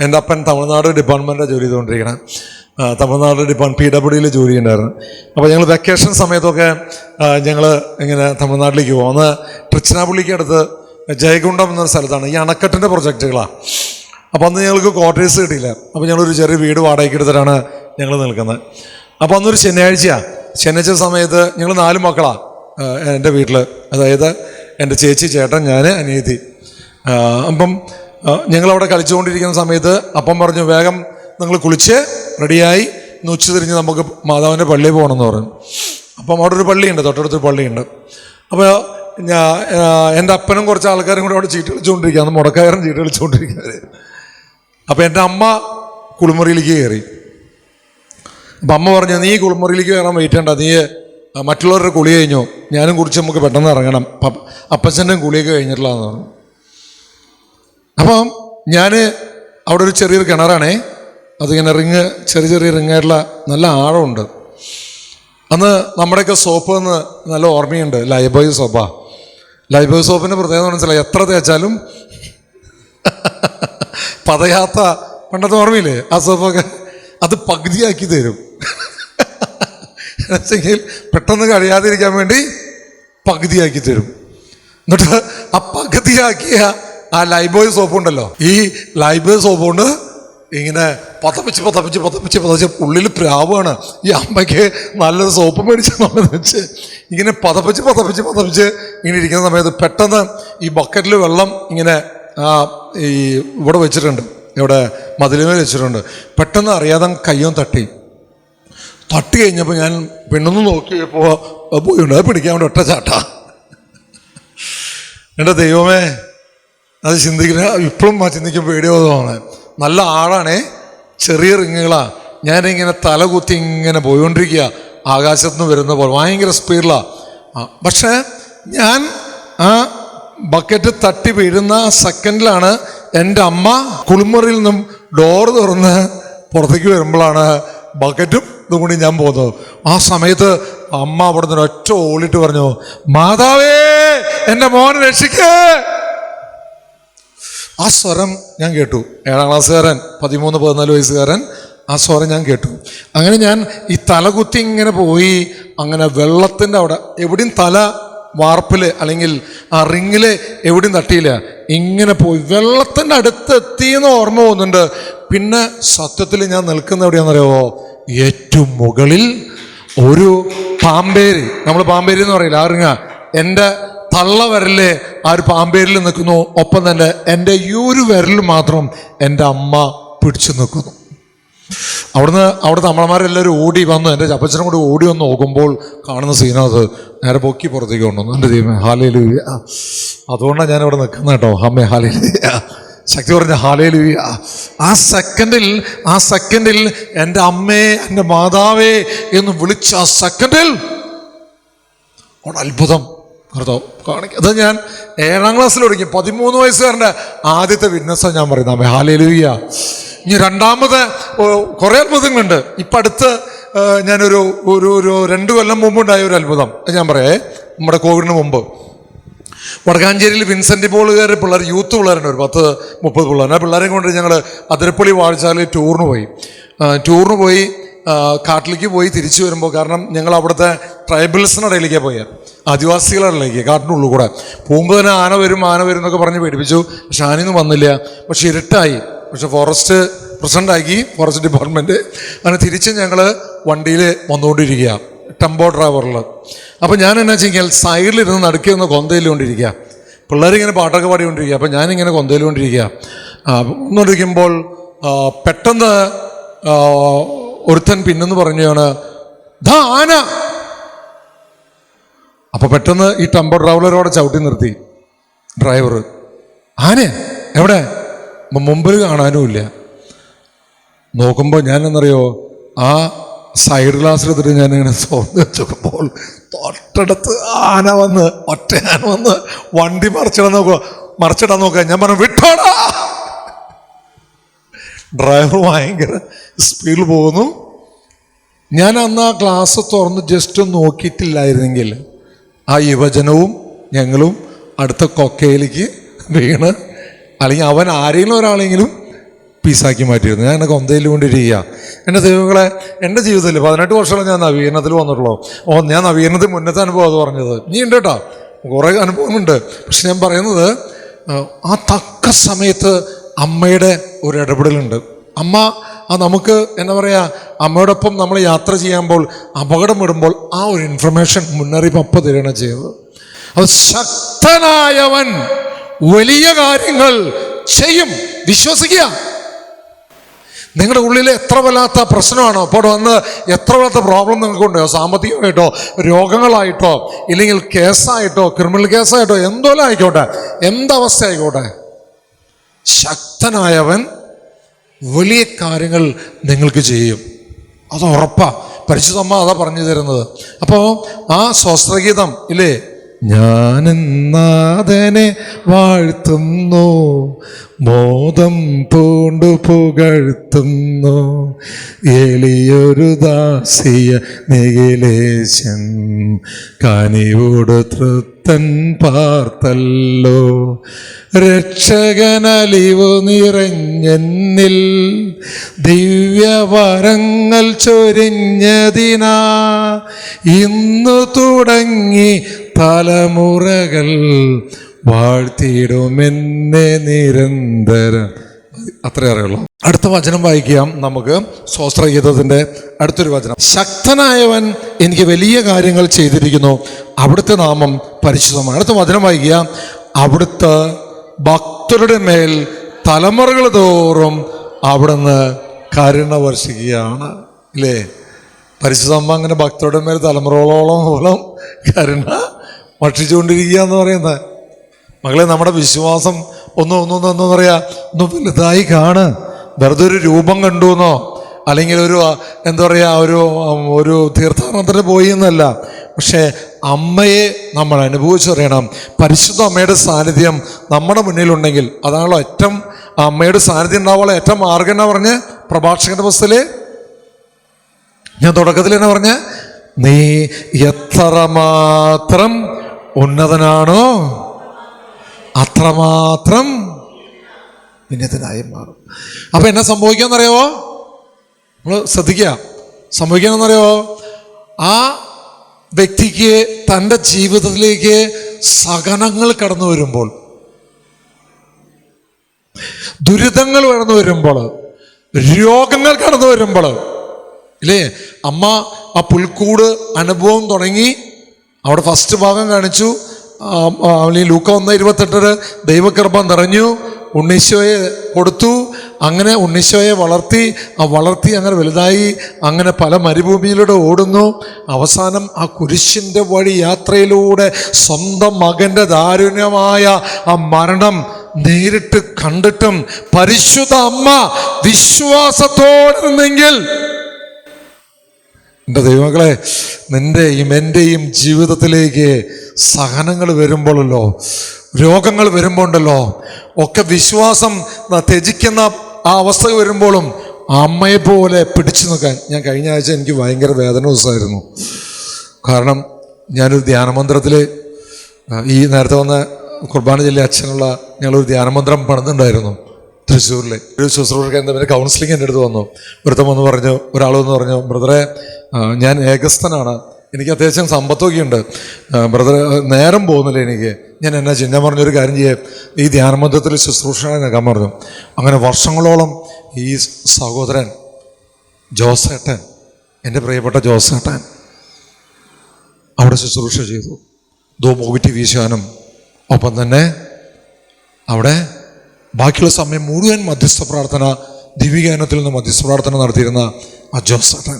എൻ്റെ അപ്പൻ തമിഴ്നാട് ഡിപ്പാർട്ട്മെൻറ്റാണ് ജോലി ചെയ്തുകൊണ്ടിരിക്കണം. തമിഴ്നാട് PWDയിൽ ജോലി ഉണ്ടായിരുന്നു. അപ്പോൾ ഞങ്ങൾ വെക്കേഷൻ സമയത്തൊക്കെ ഞങ്ങൾ ഇങ്ങനെ തമിഴ്നാട്ടിലേക്ക് പോകും. അന്ന് ട്രിച്ചിനാപ്പള്ളിക്ക് അടുത്ത് ജയകുണ്ടം എന്നൊരു സ്ഥലത്താണ് ഈ അണക്കെട്ടിൻ്റെ പ്രൊജക്റ്റുകളാണ്. അപ്പോൾ അന്ന് ഞങ്ങൾക്ക് ക്വാർട്ടേഴ്സ് കിട്ടിയില്ല. അപ്പോൾ ഞങ്ങളൊരു ചെറിയ വീട് വാടകയ്ക്ക് എടുത്തിട്ടാണ് ഞങ്ങൾ നിൽക്കുന്നത്. അപ്പോൾ അന്നൊരു ശനിയാഴ്ച സമയത്ത് ഞങ്ങൾ 4 മക്കളാണ് എൻ്റെ വീട്ടിൽ. അതായത് എൻ്റെ ചേച്ചി, ചേട്ടൻ, ഞാൻ, അനിയത്തി. അപ്പം ഞങ്ങളവിടെ കളിച്ചുകൊണ്ടിരിക്കുന്ന സമയത്ത് അപ്പം പറഞ്ഞു, വേഗം നിങ്ങൾ കുളിച്ച് റെഡിയായി ഉച്ചതിരിഞ്ഞ് നമുക്ക് മാതാവിൻ്റെ പള്ളിയിൽ പോകണമെന്ന് പറഞ്ഞു. അപ്പം അവിടെ ഒരു പള്ളിയുണ്ട്, തൊട്ടടുത്തൊരു പള്ളിയുണ്ട്. അപ്പോൾ എൻ്റെ അപ്പനും കുറച്ച് ആൾക്കാരും കൂടെ അവിടെ ചീട്ട് കളിച്ചുകൊണ്ടിരിക്കുക, അന്ന് മുടക്കായറും ചീട്ട് കളിച്ചുകൊണ്ടിരിക്കുന്നത്. അപ്പോൾ എൻ്റെ അമ്മ കുളിമുറിയിലേക്ക് കയറി. അപ്പം അമ്മ പറഞ്ഞു, നീ കുളിമുറിയിലേക്ക് കയറാൻ വെയിറ്റ് ചെയ്യണ്ട, നീ മറ്റുള്ളവരുടെ കുളി കഴിഞ്ഞു, ഞാനും കുറിച്ച് നമുക്ക് പെട്ടെന്ന് ഇറങ്ങണം, അപ്പച്ചൻ്റെയും കുളിയൊക്കെ കഴിഞ്ഞിട്ടുള്ളതെന്ന് പറഞ്ഞു. അപ്പം ഞാൻ അവിടെ ഒരു ചെറിയൊരു കിണറാണേ, അതിങ്ങനെ ചെറിയ റിങ്ങായിട്ടുള്ള നല്ല ആഴമുണ്ട്. അന്ന് നമ്മുടെയൊക്കെ സോപ്പ് എന്ന് നല്ല ഓർമ്മയുണ്ട്, ലൈബോയ് സോപ്പാണ്. ലൈബോയ് സോപ്പിൻ്റെ പ്രത്യേകത മനസ്സിലായി, എത്ര തേച്ചാലും പതയാത്ത പണ്ടത്തെ ഓർമ്മയില്ലേ ആ സോപ്പൊക്കെ, അത് പകുതിയാക്കി തരും. എന്നുവെച്ചെങ്കിൽ പെട്ടെന്ന് കഴിയാതിരിക്കാൻ വേണ്ടി പകുതിയാക്കി തരും. എന്നിട്ട് ആ പകുതിയാക്കിയ ആ ലൈബോയ് സോപ്പ് ഉണ്ടല്ലോ, ഈ ലൈബോയ് സോപ്പ് കൊണ്ട് ഇങ്ങനെ പതപ്പിച്ച് ഉള്ളിൽ പ്രാവാണ്. ഈ അമ്മയ്ക്ക് നല്ലൊരു സോപ്പ് മേടിച്ചെന്നു വെച്ച് ഇങ്ങനെ പതപ്പിച്ച് ഇങ്ങനെ ഇരിക്കുന്ന സമയത്ത് പെട്ടെന്ന് ഈ ബക്കറ്റിൽ വെള്ളം ഇങ്ങനെ ഈ ഇവിടെ വെച്ചിട്ടുണ്ട്, ഇവിടെ മതിലുമേൽ വെച്ചിട്ടുണ്ട്. പെട്ടെന്ന് അറിയാതെ കയ്യും തട്ടി കഴിഞ്ഞപ്പോൾ ഞാൻ പെണ്ണൊന്ന് നോക്കിയപ്പോൾ പോയിട്ടുണ്ട്. അത് പിടിക്കാൻ വേണ്ടി ഒറ്റ ചാട്ടാ. എൻ്റെ ദൈവമേ, അത് ചിന്തിക്കുന്ന ഇപ്പോഴും ചിന്തിക്കുമ്പോൾ പേടിയോധമാണ്. നല്ല ആഴാണേ, ചെറിയ റിങ്ങുകളാ. ഞാനിങ്ങനെ തലകുത്തി ഇങ്ങനെ പോയിക്കൊണ്ടിരിക്കുക, ആകാശത്ത് നിന്ന് വരുന്ന പോലെ ഭയങ്കര സ്പീഡിലാണ്. പക്ഷേ ഞാൻ ആ ബക്കറ്റ് തട്ടി വീഴുന്ന സെക്കൻഡിലാണ് എൻ്റെ അമ്മ കുളിമുറിയിൽ നിന്നും ഡോറ് തുറന്ന് പുറത്തേക്ക് വരുമ്പോഴാണ് ബക്കറ്റും ഇതും കൂടി ഞാൻ പോകുന്നത്. ആ സമയത്ത് അമ്മ അവിടെ നിന്ന് ഒറ്റ ഓളിട്ട് പറഞ്ഞു, മാതാവേ എൻ്റെ മോനെ രക്ഷിക്കേ. ആ സ്വരം ഞാൻ കേട്ടു. 7ാം ക്ലാസ്സുകാരൻ, 13-14 വയസ്സുകാരൻ, ആ സ്വരം ഞാൻ കേട്ടു. അങ്ങനെ ഞാൻ ഈ തലകുത്തി ഇങ്ങനെ പോയി, അങ്ങനെ വെള്ളത്തിൻ്റെ അവിടെ എവിടെയും തല വാർപ്പിൽ അല്ലെങ്കിൽ ആ റിങ്ങിൽ എവിടെയും തട്ടിയില്ല. ഇങ്ങനെ പോയി വെള്ളത്തിൻ്റെ അടുത്ത് എത്തിയെന്ന് ഓർമ്മ പോകുന്നുണ്ട്. പിന്നെ സത്യത്തിൽ ഞാൻ നിൽക്കുന്ന എവിടെയാണെന്നറിയാമോ? ഏറ്റവും മുകളിൽ ഒരു പാമ്പേര്, നമ്മൾ പാമ്പേരി എന്ന് പറയില്ല, ആ റിങ്ങ, എൻ്റെ തള്ള വിരല് ആ ഒരു പാമ്പേരിൽ നിൽക്കുന്നു. ഒപ്പം തന്നെ എൻ്റെ ഈ ഒരു വിരൽ മാത്രം എൻ്റെ അമ്മ പിടിച്ചു നിൽക്കുന്നു. അവിടുത്തെ അമ്മമാരെല്ലാവരും ഓടി വന്നു, എൻ്റെ ചപ്പച്ചനും കൂടി ഓടി വന്ന് നോക്കുമ്പോൾ കാണുന്ന സീനത് നേരെ പൊക്കി പുറത്തേക്ക് കൊണ്ടുവന്നു. എൻ്റെ ദൈവമേ, ഹല്ലേലൂയ. അതുകൊണ്ടാണ് ഞാനിവിടെ നിൽക്കുന്നത് കേട്ടോ. അമ്മേ ഹല്ലേലൂയ, ശക്തി പറഞ്ഞ ഹല്ലേലൂയ. ആ സെക്കൻഡിൽ എൻ്റെ അമ്മേ, എൻ്റെ മാതാവേ എന്ന് വിളിച്ച ആ സെക്കൻഡിൽ അവിടെ അത്ഭുതം കാണിക്കും. അത് ഞാൻ 7ാം ക്ലാസ്സിൽ പഠിക്കും. 13 വയസ്സുകാരൻ്റെ ആദ്യത്തെ വിറ്റ്നസ്സാണ് ഞാൻ പറയുന്നത്. അമ്മേ ഹല്ലേലൂയ. ഇനി രണ്ടാമത് കുറേ അത്ഭുതങ്ങളുണ്ട്. ഇപ്പം അടുത്ത് ഞാനൊരു 2 കൊല്ലം മുമ്പുണ്ടായ ഒരു അത്ഭുതം ഞാൻ പറയേ. നമ്മുടെ കോവിഡിന് മുമ്പ് വടക്കാഞ്ചേരിയിൽ വിൻസെൻ്റ് പോളുകാർ പിള്ളേർ, യൂത്ത് പിള്ളേരുണ്ട്, ഒരു 10-30 പിള്ളേർ. ആ പിള്ളേരെ കൊണ്ട് ഞങ്ങൾ അതിരപ്പള്ളി വാഴച്ചാലിൽ ടൂറിന് പോയി കാട്ടിലേക്ക് പോയി തിരിച്ചു വരുമ്പോൾ, കാരണം ഞങ്ങൾ അവിടുത്തെ ട്രൈബൽസിൻ്റെ ഇടയിലേക്കാണ് പോയത്, ആദിവാസികളുടെ ഇടയിലേക്ക്, കാട്ടിനുള്ളിൽ കൂടെ പോകുമ്പോൾ തന്നെ ആന വരും എന്നൊക്കെ പറഞ്ഞ് പേടിപ്പിച്ചു. പക്ഷെ ആനയൊന്നും വന്നില്ല. പക്ഷെ ഇരുട്ടായി. പക്ഷെ ഫോറസ്റ്റ് പ്രസിഡൻ്റാക്കി, ഫോറസ്റ്റ് ഡിപ്പാർട്ട്മെൻറ്റ്. അങ്ങനെ തിരിച്ച് ഞങ്ങൾ വണ്ടിയിൽ വന്നുകൊണ്ടിരിക്കുക, ടെമ്പോ ഡ്രൈവറിൽ. അപ്പോൾ ഞാൻ എന്നാ വെച്ചാൽ സൈഡിലിരുന്ന് നടുക്കി ഒന്ന് കൊന്തയിലുകൊണ്ടിരിക്കുക. പിള്ളേരിങ്ങനെ പാട്ടൊക്കെ പാടിക്കൊണ്ടിരിക്കുക. അപ്പം ഞാനിങ്ങനെ കൊന്തയിലുകൊണ്ടിരിക്കുക. ഒന്നിരിക്കുമ്പോൾ പെട്ടെന്ന് ഒരുത്തൻ പിന്നെന്ന് പറഞ്ഞാണ്, ദാ ആന. അപ്പോൾ പെട്ടെന്ന് ഈ ടെമ്പോ ഡ്രൈവറോടെ ചവിട്ടി നിർത്തി ഡ്രൈവർ. ആന എവിടെ? മുമ്പിൽ കാണാനുമില്ല. നോക്കുമ്പോൾ ഞാനെന്നറിയോ, ആ സൈഡ് ഗ്ലാസ്സിലെത്തിട്ട് ഞാനിങ്ങനെ തുറന്ന് വെച്ചപ്പോൾ തൊട്ടടുത്ത് ആന വന്ന്, ഒറ്റ ആന വന്ന് വണ്ടി മറിച്ചിടാൻ നോക്കുക. ഞാൻ പറഞ്ഞു, വിട്ടോടാ. ഡ്രൈവർ ഭയങ്കര സ്പീഡിൽ പോകുന്നു. ഞാൻ അന്ന് ആ ഗ്ലാസ് തുറന്ന് ജസ്റ്റ് നോക്കിയിട്ടില്ലായിരുന്നെങ്കിൽ ആ യുവജനവും ഞങ്ങളും അടുത്ത കൊക്കയിലേക്ക് വീണ്, അല്ലെങ്കിൽ അവൻ ആരെങ്കിലും ഒരാളെങ്കിലും പീസാക്കി മാറ്റിയിരുന്നു. ഞാൻ എന്നെ കൊന്തയിൽ കൊണ്ടിരിക്കുക. എൻ്റെ ദൈവങ്ങളെ, എൻ്റെ ജീവിതത്തിൽ 18 വർഷമാണ് ഞാൻ നവീകരണത്തിൽ വന്നിട്ടുള്ളൂ. ഞാൻ നവീകരണത്തിൽ മുന്നത്തെ അനുഭവം അത് പറഞ്ഞത്. ഇനി ഉണ്ട് കേട്ടോ, കുറേ അനുഭവമുണ്ട്. പക്ഷെ ഞാൻ പറയുന്നത്, ആ തക്ക സമയത്ത് അമ്മയുടെ ഒരു ഇടപെടലുണ്ട്. അമ്മ നമുക്ക് എന്താ പറയുക, അമ്മയോടൊപ്പം നമ്മൾ യാത്ര ചെയ്യുമ്പോൾ അപകടം വിടുമ്പോൾ ആ ഒരു ഇൻഫർമേഷൻ, മുന്നറിയിപ്പ് അപ്പം തരികയാണ് ചെയ്തത്. അത് ശക്തനായവൻ വലിയ കാര്യങ്ങൾ ചെയ്യും, വിശ്വസിക്കുക. നിങ്ങളുടെ ഉള്ളിൽ എത്ര വല്ലാത്ത പ്രശ്നമാണോ ഇപ്പോൾ വന്ന്, എത്ര വല്ലാത്ത പ്രോബ്ലം നിങ്ങൾക്കുണ്ടോ, സാമ്പത്തികമായിട്ടോ രോഗങ്ങളായിട്ടോ ഇല്ലെങ്കിൽ കേസായിട്ടോ ക്രിമിനൽ കേസായിട്ടോ എന്തോലും ആയിക്കോട്ടെ, എന്തവസ്ഥ ആയിക്കോട്ടെ, ശക്തനായവൻ വലിയ കാര്യങ്ങൾ നിങ്ങൾക്ക് ചെയ്യും. അത് ഉറപ്പാ. പരിശുദ്ധമ്മ അതാ പറഞ്ഞു തരുന്നത്. അപ്പോൾ ആ സ്വസ്ത്രഗീതം ഇല്ലേ, ഞാനെന്നാഥനെ വാഴ്ത്തുന്നു, മോദം പൂണ്ടു പുകഴ്ത്തുന്നു, എളിയൊരു ദാസിയ നിഖിലേശൻ കനിവോട് തൃപ്തൻ പാർത്തല്ലോ, രക്ഷകനലിവു നിറഞ്ഞെന്നിൽ ദിവ്യവരങ്ങൾ ചൊരിഞ്ഞതിനാ, ഇന്നു തുടങ്ങി തലമുറകൾ വാഴ്ത്തിയിടുമെന്നെ നിരന്തരം. അത്രേ അറിയുള്ളൂ. അടുത്ത വചനം വായിക്കാം നമുക്ക്. സ്തോത്രഗീതത്തിൻ്റെ അടുത്തൊരു വചനം. ശക്തനായവൻ എനിക്ക് വലിയ കാര്യങ്ങൾ ചെയ്തിരിക്കുന്നു, അവിടുത്തെ നാമം പരിശുദ്ധമാണ്. അടുത്ത വചനം വായിക്കുക. അവിടുത്തെ ഭക്തരുടെ മേൽ തലമുറകൾ തോറും അവിടുന്ന് കരുണ വർഷിക്കുകയാണ്. ഇല്ലേ? പരിശുദ്ധമ്മ അങ്ങനെ ഭക്തരുടെ മേൽ തലമുറകളോളം കരുണ വർഷിച്ചുകൊണ്ടിരിക്കുക എന്ന് പറയുന്നത്. മകളെ, നമ്മുടെ വിശ്വാസം ഒന്ന് പറയാ, ഒന്ന് വലുതായി കാണ്. വെറുതെ ഒരു രൂപം കണ്ടു എന്നോ അല്ലെങ്കിൽ ഒരു എന്താ പറയുക ഒരു തീർത്ഥാടനത്തിന് പോയി എന്നല്ല. പക്ഷേ അമ്മയെ നമ്മൾ അനുഭവിച്ചറിയണം. പരിശുദ്ധ അമ്മയുടെ സാന്നിധ്യം നമ്മുടെ മുന്നിലുണ്ടെങ്കിൽ അതാണല്ലോ ഏറ്റവും അമ്മയുടെ സാന്നിധ്യം ഉണ്ടാവുള്ള ഏറ്റവും മാർഗം എന്നാ പറഞ്ഞ് പ്രഭാഷകന്റെ പുസ്തകത്തില് ഞാൻ തുടക്കത്തിൽ തന്നെ പറഞ്ഞ, നീ എത്രമാത്രം ഉന്നതനാണോ അത്രമാത്രം വിനീതനായി മാറും. അപ്പൊ എന്നാ സംഭവിക്കാന്നറിയാവോ? നമ്മൾ ശ്രദ്ധിക്കുക. സംഭവിക്കാന്നറിയാവോ? ആ വ്യക്തിക്ക് തൻ്റെ ജീവിതത്തിലേക്ക് സഹനങ്ങൾ കടന്നു വരുമ്പോൾ, ദുരിതങ്ങൾ കടന്നു വരുമ്പോൾ, രോഗങ്ങൾ കടന്നു വരുമ്പോൾ, ഇല്ലേ? അമ്മ ആ പുൽക്കൂട് അനുഭവം തുടങ്ങി. അവിടെ ഫസ്റ്റ് ഭാഗം കാണിച്ചു. ലൂക്ക 1:28 ദൈവകൃപ നിറഞ്ഞു, ഉണ്ണീശോയെ കൊടുത്തു. അങ്ങനെ ഉണ്ണീശോയെ വളർത്തി അങ്ങനെ വലുതായി, അങ്ങനെ പല മരുഭൂമിയിലൂടെ ഓടുന്നു. അവസാനം ആ കുരിശിൻ്റെ വഴി യാത്രയിലൂടെ സ്വന്തം മകൻ്റെ ദാരുണ്യമായ ആ മരണം നേരിട്ട് കണ്ടിട്ടും പരിശുദ്ധ അമ്മ വിശ്വാസത്തോടെ നിന്നെങ്കിൽ, എൻ്റെ ദൈവമക്കളെ, നിൻ്റെയും എൻ്റെയും ജീവിതത്തിലേക്ക് സഹനങ്ങൾ വരുമ്പോഴല്ലോ, രോഗങ്ങൾ വരുമ്പോണ്ടല്ലോ ഒക്കെ വിശ്വാസം ത്യജിക്കുന്ന ആ അവസ്ഥ വരുമ്പോഴും അമ്മയെ പോലെ പിടിച്ചു നിൽക്കാൻ. ഞാൻ കഴിഞ്ഞ ആഴ്ച എനിക്ക് ഭയങ്കര വേദന ദിവസമായിരുന്നു. കാരണം ഞാനൊരു ധ്യാനമന്ത്രത്തിൽ ഈ നേരത്തെ വന്ന കുർബാന ചൊല്ലിയ അച്ഛനുള്ള ഞങ്ങളൊരു ധ്യാനമന്ത്രം പണിതുണ്ടായിരുന്നു തൃശ്ശൂരിൽ. ഒരു ശുശ്രൂഷകൻ്റെ കൗൺസിലിംഗ് എൻ്റെ അടുത്ത് വന്നു. ഒരുത്തം വന്ന് പറഞ്ഞു, ഒരാൾ വന്ന് പറഞ്ഞു, ബ്രദറെ ഞാൻ ഏകസ്ഥനാണ്, എനിക്ക് അത്യാവശ്യം സമ്പത്തൊക്കെ ഉണ്ട്, ബ്രദർ നേരം പോകുന്നില്ല എനിക്ക്, ഞാൻ എന്നാ ചെയ്യും? ഞാൻ പറഞ്ഞൊരു കാര്യം ചെയ്യേ, ഈ ധ്യാനമന്ത്രത്തിൽ ശുശ്രൂഷകനെ നിൽക്കാൻ പറഞ്ഞു. അങ്ങനെ വർഷങ്ങളോളം ഈ സഹോദരൻ ജോസേട്ടൻ, എൻ്റെ പ്രിയപ്പെട്ട ജോസേട്ടൻ അവിടെ ശുശ്രൂഷ ചെയ്തു. ധൂമകുറ്റി വീശാനും ഒപ്പം തന്നെ അവിടെ ബാക്കിയുള്ള സമയം മുഴുവൻ മധ്യസ്ഥ പ്രാർത്ഥന, ദിവ്യഗാനത്തിൽ നിന്ന് മധ്യസ്ഥ പ്രാർത്ഥന നടത്തിയിരുന്ന ആ ജോസേട്ടൻ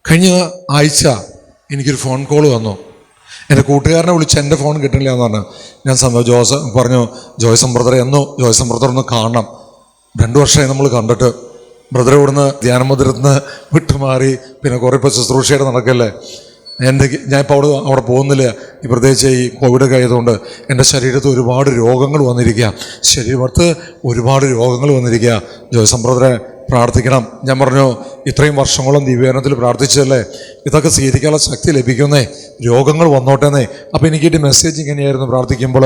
കഴിഞ്ഞ ആഴ്ച എനിക്കൊരു ഫോൺ കോൾ വന്നു. എൻ്റെ കൂട്ടുകാരനെ വിളിച്ച് എൻ്റെ ഫോൺ കിട്ടില്ല എന്ന് പറഞ്ഞു. ഞാൻ പറഞ്ഞു, ജോയ്സം ബ്രദറെ ജോയ്സം ബ്രദർ ഒന്ന് കാണണം. 2 വർഷമായി നമ്മൾ കണ്ടിട്ട്. ബ്രദറെ ഇവിടുന്ന് ധ്യാനമന്ദിരത്തിൽ നിന്ന് വിട്ടുമാറി, പിന്നെ കുറേ ഇപ്പോൾ ശുശ്രൂഷയുടെ നടക്കല്ലേ. ഞാൻ ഇപ്പോൾ അവിടെ പോകുന്നില്ല. ഈ പ്രത്യേകിച്ച് ഈ കോവിഡൊക്കെ ആയതുകൊണ്ട് എൻ്റെ ശരീരത്ത് ഒരുപാട് രോഗങ്ങൾ വന്നിരിക്കുക. ശരീരത്ത് ഒരുപാട് രോഗങ്ങൾ വന്നിരിക്കുക. ജോയ്സം ബ്രദറെ പ്രാർത്ഥിക്കണം. ഞാൻ പറഞ്ഞു, ഇത്രയും വർഷങ്ങളോളം ദിവ്യാനത്തിൽ പ്രാർത്ഥിച്ചതല്ലേ, ഇതൊക്കെ സ്വീകരിക്കാനുള്ള ശക്തി ലഭിക്കുന്നേ, രോഗങ്ങൾ വന്നോട്ടേന്നേ. അപ്പം എനിക്കിട്ട് മെസ്സേജ് ഇങ്ങനെയായിരുന്നു പ്രാർത്ഥിക്കുമ്പോൾ,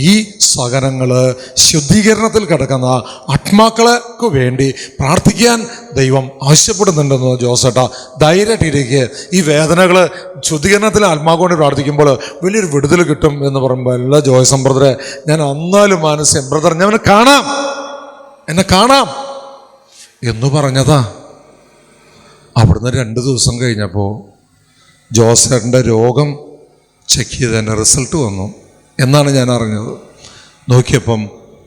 ഈ സഹനങ്ങൾ ശുദ്ധീകരണത്തിൽ കിടക്കുന്ന ആത്മാക്കൾക്ക് വേണ്ടി പ്രാർത്ഥിക്കാൻ ദൈവം ആവശ്യപ്പെടുന്നുണ്ടെന്ന്. ജോസേട്ടാ ധൈര്യമായിട്ടിരിക്കുക, ഈ വേദനകൾ ശുദ്ധീകരണത്തിൽ ആത്മാവ് കൊണ്ട് പ്രാർത്ഥിക്കുമ്പോൾ വലിയൊരു വിടുതൽ കിട്ടും എന്ന് പറയുമ്പോൾ, എല്ലാ ജോയ്സം ബ്രദറെ ഞാൻ അന്നാലും മാനസ്യം ബ്രദർ ഞാൻ എന്നെ കാണാം എന്ന് പറഞ്ഞതാ. അവിടുന്ന് 2 ദിവസം കഴിഞ്ഞപ്പോൾ ജോസേട്ടൻ്റെ രോഗം ചെക്ക് ചെയ്തതിൻ്റെ റിസൾട്ട് വന്നു എന്നാണ് ഞാൻ അറിഞ്ഞത്. നോക്കിയപ്പം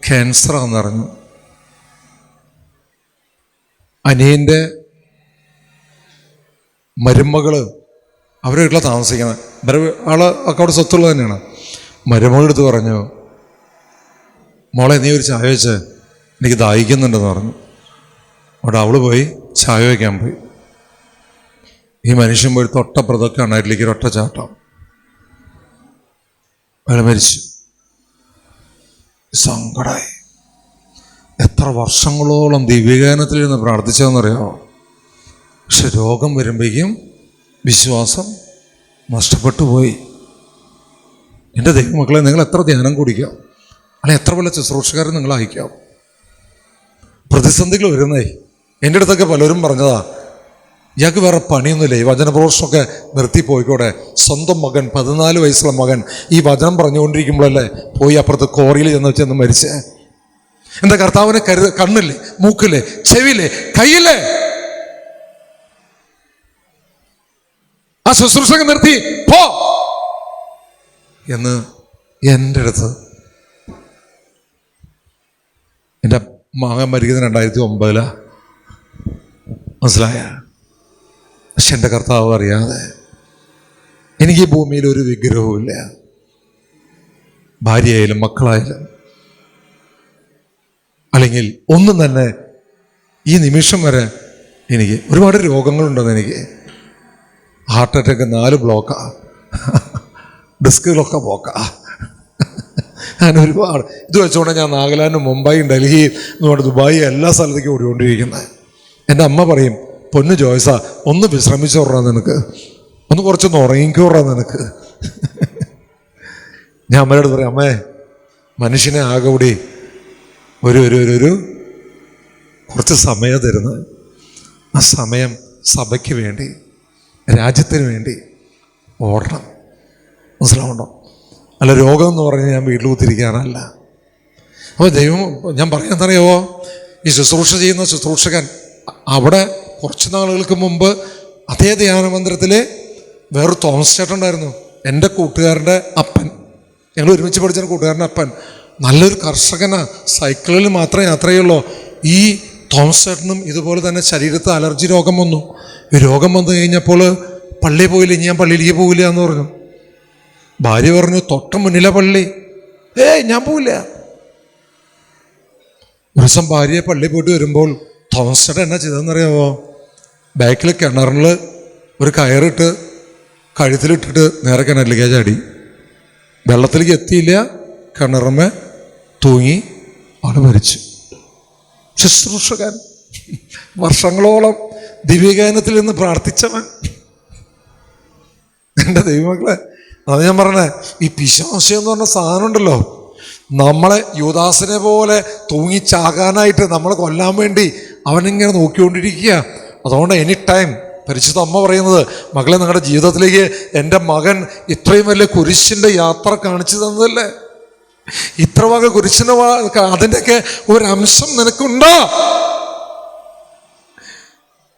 ക്യാൻസറാണെന്ന് അറിഞ്ഞു. അനിയൻ്റെ മരുമകൾ അവരെ വീട്ടിലാണ് താമസിക്കുന്നത്. ആളൊക്കെ അവിടെ സ്വത്തുള്ളത് തന്നെയാണ്. മരുമകളെടുത്ത് പറഞ്ഞു, മോളെ നീ ഒരു ചായ വെച്ച്, എനിക്ക് ദാഹിക്കുന്നുണ്ടെന്ന് പറഞ്ഞു. അവിടെ അവൾ പോയി ചായ വയ്ക്കാൻ പോയി. ഈ മനുഷ്യൻ പോയി തൊട്ടപ്പുറത്തൊക്കെ അണ്ണാരിലേക്ക് ഒറ്റ ചാട്ടം. അയാൾ മരിച്ചു. സങ്കടമായി. എത്ര വർഷങ്ങളോളം ദിവ്യഗാനത്തിൽ നിന്ന് പ്രാർത്ഥിച്ചതെന്നറിയാമോ? പക്ഷെ രോഗം വരുമ്പോഴേക്കും വിശ്വാസം നഷ്ടപ്പെട്ടു പോയി. എൻ്റെ ദൈവമക്കളെ, നിങ്ങൾ എത്ര ധ്യാനം കുടിക്കാം, അല്ലെങ്കിൽ എത്ര വല്ല ശുശ്രൂഷക്കാരെ നിങ്ങൾ അയക്കാം, പ്രതിസന്ധികൾ വരുന്നേ. എൻ്റെ അടുത്തൊക്കെ പലരും പറഞ്ഞതാ, ഇയാൾക്ക് വേറെ പണിയൊന്നുമില്ല, ഈ വചനപ്രഘോഷമൊക്കെ നിർത്തിപ്പോയിക്കോടെ. സ്വന്തം മകൻ 14 വയസ്സുള്ള മകൻ ഈ വചനം പറഞ്ഞുകൊണ്ടിരിക്കുമ്പോഴല്ലേ പോയി അപ്പുറത്ത് കോറിയിൽ ചെന്ന് മരിച്ചേ. എന്താ കർത്താവിനെ കണ്ണില്ലേ, മൂക്കില്ലേ, ചെവിയില്ലേ, കയ്യില്ലേ? ആ ശുശ്രൂഷകൻ നിർത്തി പോ എന്ന് എൻ്റെ അടുത്ത്. എൻ്റെ മകൻ മരിക്കുന്നത് 2009 മനസ്സിലായ? പക്ഷെ എൻ്റെ കർത്താവ് അറിയാതെ എനിക്ക് ഈ ഭൂമിയിൽ ഒരു വിഗ്രഹവുമില്ല. ഭാര്യയായാലും മക്കളായാലും അല്ലെങ്കിൽ ഒന്നും തന്നെ ഈ നിമിഷം വരെ എനിക്ക് ഒരുപാട് രോഗങ്ങളുണ്ടെന്ന്. എനിക്ക് ഹാർട്ട് അറ്റാക്ക് 4 ബ്ലോക്കാ, ഡിസ്കുകളൊക്കെ ബ്ലോക്കാ. ഞാൻ ഒരുപാട് ഇത് വെച്ചുകൊണ്ട് ഞാൻ നാഗാലാൻഡ്, മുംബൈയും, ഡൽഹിയും, ദുബായി എല്ലാ സ്ഥലത്തേക്കും ഓടിക്കൊണ്ടിരിക്കുന്നത്. എൻ്റെ അമ്മ പറയും, പൊന്നു ജോയ്സാ ഒന്ന് വിശ്രമിച്ചോറാ നിനക്ക്, ഒന്ന് കുറച്ചൊന്ന് ഉറങ്ങിക്കോറാ നിനക്ക്. ഞാൻ അമ്മയോട് പറയും, അമ്മേ മനുഷ്യനെ ആകെ കൂടി ഒരു കുറച്ച് സമയം തരുന്നത്. ആ സമയം സഭയ്ക്ക് വേണ്ടി, രാജ്യത്തിന് വേണ്ടി ഓടണം. മനസ്സിലാവണ്ടോ? അല്ല രോഗം എന്ന് പറഞ്ഞ് ഞാൻ വീട്ടിൽ കുത്തിരിക്കാനല്ല. അപ്പോൾ ദൈവം, ഞാൻ പറയാന്നറിയാവോ, ഈ ശുശ്രൂഷ ചെയ്യുന്ന ശുശ്രൂഷകൻ അവിടെ കുറച്ച് നാളുകൾക്ക് മുമ്പ് അതേ ധ്യാന മന്ദിരത്തിലെ വേറൊരു തോമസ് ചേട്ടൻ ഉണ്ടായിരുന്നു, എൻ്റെ കൂട്ടുകാരൻ്റെ അപ്പൻ. ഞങ്ങൾ ഒരുമിച്ച് പഠിച്ച കൂട്ടുകാരൻ്റെ അപ്പൻ നല്ലൊരു കർഷകനാണ്, സൈക്കിളിൽ മാത്രമേ യാത്ര ചെയ്യുള്ളൂ. ഈ തോമസ് ചേട്ടനും ഇതുപോലെ തന്നെ ശരീരത്ത് അലർജി രോഗം വന്നു. ഈ രോഗം വന്നു കഴിഞ്ഞപ്പോൾ പള്ളിയിൽ പോയില്ല, ഇനി ഞാൻ പള്ളിയിലേക്ക് പോവില്ല എന്ന് പറഞ്ഞു. ഭാര്യ പറഞ്ഞു, തൊട്ട മുന്നിലെ പള്ളി, ഞാൻ പോവില്ല. ഒരു ദിവസം ഭാര്യയെ പള്ളിയിൽ പോയിട്ട് വരുമ്പോൾ തോമസ് ചേട്ടൻ എന്നാ ചെയ്തതെന്നറിയാമോ? ബാക്കിൽ കിണറിൽ ഒരു കയറിട്ട് കഴുത്തിലിട്ടിട്ട് നേരെ കിണറിലേക്ക് ചാടി. വെള്ളത്തിലേക്ക് എത്തിയില്ല, കിണറുമേ തൂങ്ങി ആള് മരിച്ചു. ശുശ്രൂഷകൻ, വർഷങ്ങളോളം ദിവ്യഗാനത്തിൽ നിന്ന് പ്രാർത്ഥിച്ചവൻ. എൻ്റെ ദൈവമക്കളെ, അത് ഞാൻ പറഞ്ഞേ, ഈ പിശാച് എന്ന് പറഞ്ഞ സാധനം ഉണ്ടല്ലോ, നമ്മളെ യൂദാസിനെ പോലെ തൂങ്ങിച്ചാകാനായിട്ട് നമ്മളെ കൊല്ലാൻ വേണ്ടി അവനിങ്ങനെ നോക്കിക്കൊണ്ടിരിക്കുക. അതുകൊണ്ട് എനി ടൈം പരിശുദ്ധ അമ്മ പറയുന്നത്, മകളെ നിങ്ങളുടെ ജീവിതത്തിലേക്ക് എൻ്റെ മകൻ ഇത്രയും വലിയ കുരിശിൻ്റെ യാത്ര കാണിച്ചു തന്നതല്ലേ, ഇത്ര വക കുരിശിൻ്റെ അതിൻ്റെയൊക്കെ ഒരംശം നിനക്കുണ്ടോ?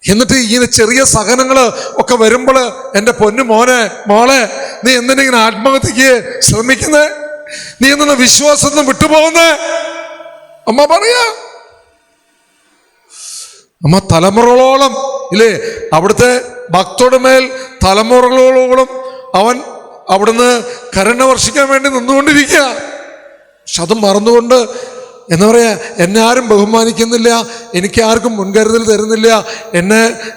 എന്നിട്ട് ഇങ്ങനെ ചെറിയ സഹനങ്ങൾ ഒക്കെ വരുമ്പോൾ എൻ്റെ പൊന്നു മോനെ, മോളെ, നീ എന്തിനിങ്ങനെ ആത്മഹത്യക്ക് ശ്രമിക്കുന്നേ? നീ എന്തിനാ വിശ്വാസത്തിൽ വിട്ടുപോകുന്നേ? അമ്മ പറയാ. അമ്മ തലമുറകളോളം ഇല്ലേ അവിടുത്തെ ഭക്തരുടെ മേൽ തലമുറകളോളം അവൻ അവിടുന്ന് കരുണ വർഷിക്കാൻ വേണ്ടി നിന്നുകൊണ്ടിരിക്കുക. പക്ഷെ അതും മറന്നുകൊണ്ട് എന്താ പറയാ, എന്നെ ആരും ബഹുമാനിക്കുന്നില്ല, എനിക്ക് ആർക്കും മുൻകരുതൽ തരുന്നില്ല,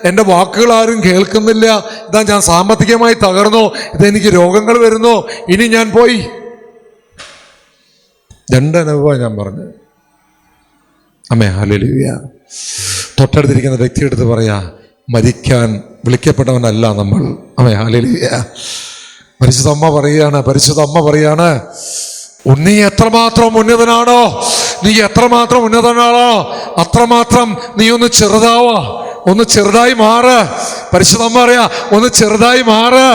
എൻ്റെ വാക്കുകൾ ആരും കേൾക്കുന്നില്ല, ഇതാ ഞാൻ സാമ്പത്തികമായി തകർന്നു, ഇതെനിക്ക് രോഗങ്ങൾ വരുന്നു, ഇനി ഞാൻ പോയി. 2 അനുഭവം ഞാൻ പറഞ്ഞു. അമ്മേ ഹല്ലേലൂയ. തൊട്ടടുത്തിരിക്കുന്ന വ്യക്തിയെടുത്ത് പറയാ, മരിക്കാൻ വിളിക്കപ്പെട്ടവനല്ല നമ്മൾ. അമ്മേ ഹല്ലേലൂയ. പരിശുദ്ധ അമ്മ പറയാണ്, നീ എത്രമാത്രം ഉന്നതനാണോ, നീ എത്രമാത്രം ഉന്നതനാണോ അത്രമാത്രം നീ ഒന്ന് ചെറുതാവാ, ഒന്ന് ചെറുതായി മാറ്. പരിശുദ്ധ അമ്മ പറയാ, ഒന്ന് ചെറുതായി മാറ്.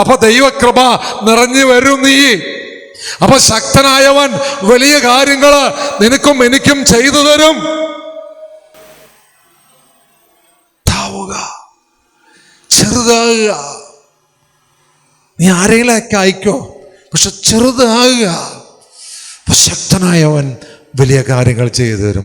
അപ്പൊ ദൈവകൃപ നിറഞ്ഞു വരും നീ. അപ്പൊ ശക്തനായവൻ വലിയ കാര്യങ്ങള് നിനക്കും എനിക്കും ചെയ്തു തരും. ചെറുതാകുക. നീ ആരെങ്കിലൊക്കെ അയക്കോ, പക്ഷെ ചെറുതാകുക. ശക്തനായവൻ വലിയ കാര്യങ്ങൾ ചെയ്തു തരും.